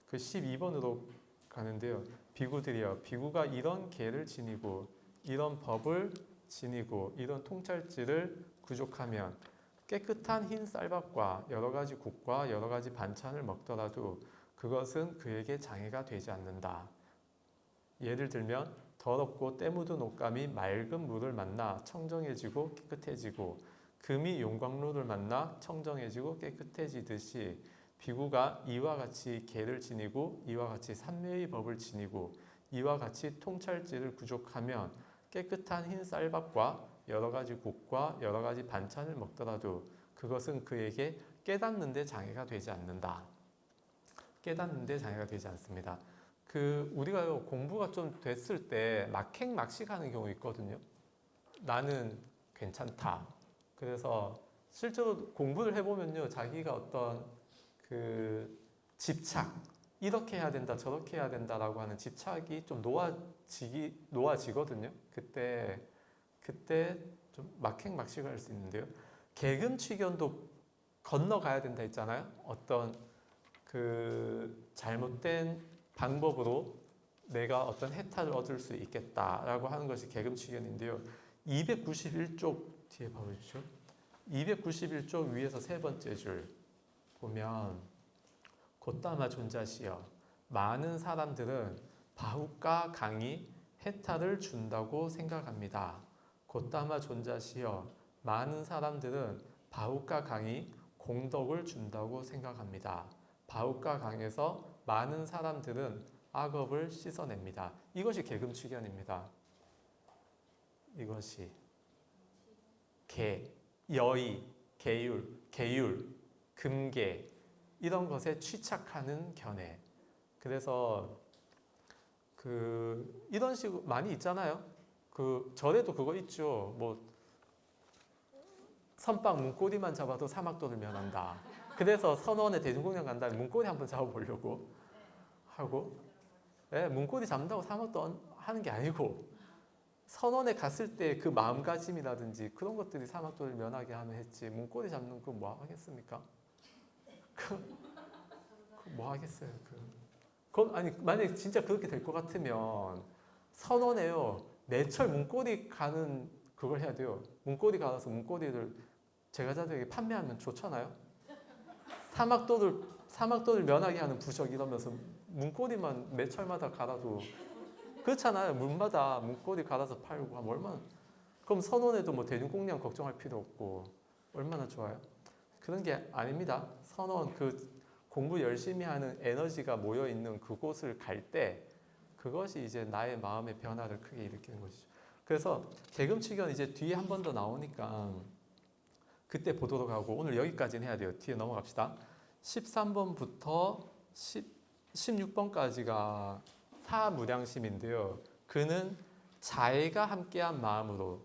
그 12번으로 가는데요. 비구들이여, 비구가 이런 계를 지니고 이런 법을 지니고 이런 통찰지를 구족하면 깨끗한 흰 쌀밥과 여러 가지 국과 여러 가지 반찬을 먹더라도 그것은 그에게 장애가 되지 않는다. 예를 들면 더럽고 때 묻은 옷감이 맑은 물을 만나 청정해지고 깨끗해지고 금이 용광로를 만나 청정해지고 깨끗해지듯이 비구가 이와 같이 계를 지니고 이와 같이 삼매의 법을 지니고 이와 같이 통찰지를 구족하면 깨끗한 흰 쌀밥과 여러 가지 국과 여러 가지 반찬을 먹더라도 그것은 그에게 깨닫는 데 장애가 되지 않는다. 깨닫는 데 장애가 되지 않습니다. 우리가 공부가 좀 됐을 때 막행막식하는 경우 있거든요. 나는 괜찮다. 그래서 실제로 공부를 해보면요, 자기가 어떤 집착, 이렇게 해야 된다, 저렇게 해야 된다라고 하는 집착이 좀 놓아지거든요. 그때 좀 막행막식을 할 수 있는데요. 개근취견도 건너가야 된다 했잖아요. 어떤 잘못된 방법으로 내가 어떤 해탈을 얻을 수 있겠다라고 하는 것이 계금취견인데요. 291쪽 뒤에 봐보십시오. 291쪽 위에서 세 번째 줄 보면 곧다마 존자시여, 많은 사람들은 바후가 강이 해탈을 준다고 생각합니다. 곧다마 존자시여, 많은 사람들은 바후가 강이 공덕을 준다고 생각합니다. 바후가 강에서 많은 사람들은 악업을 씻어냅니다. 이것이 계금취견입니다. 이것이 여의, 계율, 금계 이런 것에 취착하는 견해. 그래서 이런 식으로 많이 있잖아요. 절에도 그거 있죠. 뭐 선박 문고리만 잡아도 사막도를 면한다. 그래서 선원에 대중공연 간다면 문고리 한번 잡아보려고 하고, 문고리 잡는다고 사막도 하는 게 아니고 선원에 갔을 때 그 마음가짐이라든지 그런 것들이 사막도를 면하게 하면 했지, 문고리 잡는 거 뭐 하겠습니까? 뭐 하겠어요? 아니, 만약에 진짜 그렇게 될 것 같으면 선원에요, 매철 문고리 가는 그걸 해야 돼요. 문고리 가서 문고리를 제가자들에게 판매하면 좋잖아요. 사막도를 면하게 하는 부적 이러면서 문고리만 매철마다 갈아도 그렇잖아요. 문마다 문고리 갈아서 팔고 하면 얼마나, 그럼 선원에도 뭐 대중공양 걱정할 필요 없고 얼마나 좋아요. 그런 게 아닙니다. 선원 공부 열심히 하는 에너지가 모여 있는 그곳을 갈 때 그것이 이제 나의 마음의 변화를 크게 일으키는 것이죠. 그래서 계금취견 이제 뒤에 한 번 더 나오니까 그때 보도록 하고 오늘 여기까지는 해야 돼요. 뒤에 넘어갑시다. 13번부터 16번까지가 사무량심인데요. 그는 자애가 함께한 마음으로,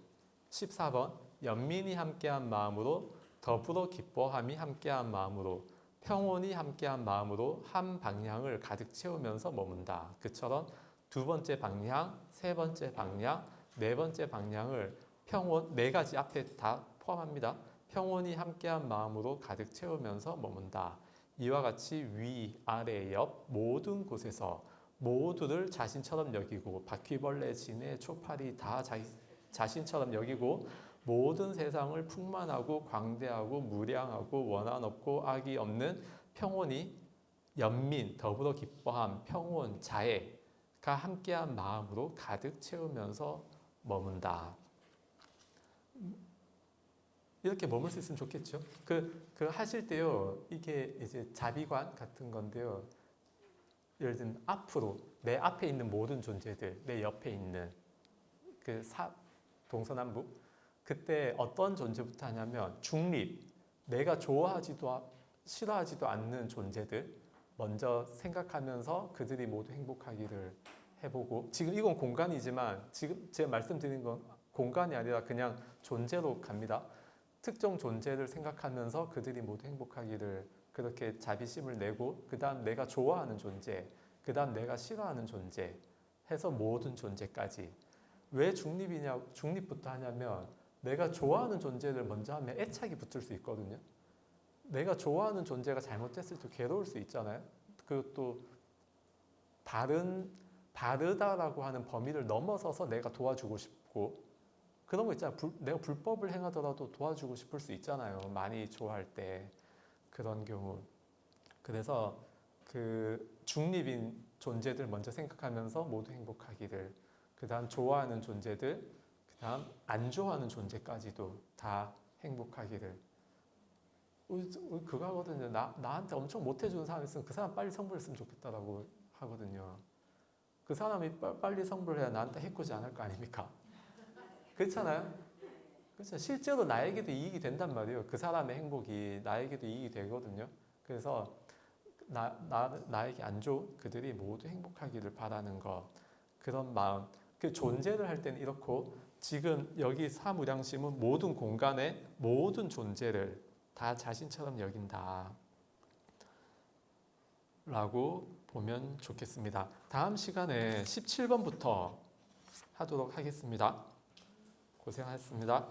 14번 연민이 함께한 마음으로, 더불어 기뻐함이 함께한 마음으로, 평온이 함께한 마음으로 한 방향을 가득 채우면서 머문다. 그처럼 두 번째 방향, 세 번째 방향, 네 번째 방향을 평온, 네 가지 앞에 다 포함합니다. 평온이 함께한 마음으로 가득 채우면서 머문다. 이와 같이 위, 아래, 옆 모든 곳에서 모두를 자신처럼 여기고 바퀴벌레, 진해, 초파리 다 자신처럼 여기고 모든 세상을 풍만하고 광대하고 무량하고 원한 없고 악이 없는 평온이 연민, 더불어 기뻐함, 평온, 자애가 함께한 마음으로 가득 채우면서 머문다. 이렇게 머물 수 있으면 좋겠죠. 하실 때요, 이게 이제 자비관 같은 건데요. 예를 들면 앞으로 내 앞에 있는 모든 존재들, 내 옆에 있는 그 동서남북, 그때 어떤 존재부터 하냐면 중립, 내가 좋아하지도 싫어하지도 않는 존재들 먼저 생각하면서 그들이 모두 행복하기를 해보고, 지금 이건 공간이지만 지금 제가 말씀드린 건 공간이 아니라 그냥 존재로 갑니다. 특정 존재를 생각하면서 그들이 모두 행복하기를, 그렇게 자비심을 내고, 그 다음 내가 좋아하는 존재, 그 다음 내가 싫어하는 존재 해서 모든 존재까지. 왜 중립부터 하냐면 내가 좋아하는 존재를 먼저 하면 애착이 붙을 수 있거든요. 내가 좋아하는 존재가 잘못됐을 때 괴로울 수 있잖아요. 그것도 다르다라고 하는 범위를 넘어서서 내가 도와주고 싶고, 그런 거 있잖아요. 내가 불법을 행하더라도 도와주고 싶을 수 있잖아요. 많이 좋아할 때 그런 경우. 그래서 그 중립인 존재들 먼저 생각하면서 모두 행복하기를, 그 다음 좋아하는 존재들, 그 다음 안 좋아하는 존재까지도 다 행복하기를. 우리 그거 하거든요. 나한테 엄청 못해주는 사람 있으면 그 사람 빨리 성불했으면 좋겠다라고 하거든요. 그 사람이 빨리 성불해야 나한테 해코지 안 할 거 아닙니까? 그렇잖아요? 그렇죠. 실제로 나에게도 이익이 된단 말이에요. 그 사람의 행복이 나에게도 이익이 되거든요. 그래서 나에게 안 좋은 그들이 모두 행복하기를 바라는 것, 그런 마음. 그 존재를 할 때는 이렇고, 지금 여기 사무량심은 모든 공간의 모든 존재를 다 자신처럼 여긴다 라고 보면 좋겠습니다. 다음 시간에 17번부터 하도록 하겠습니다. 고생하셨습니다.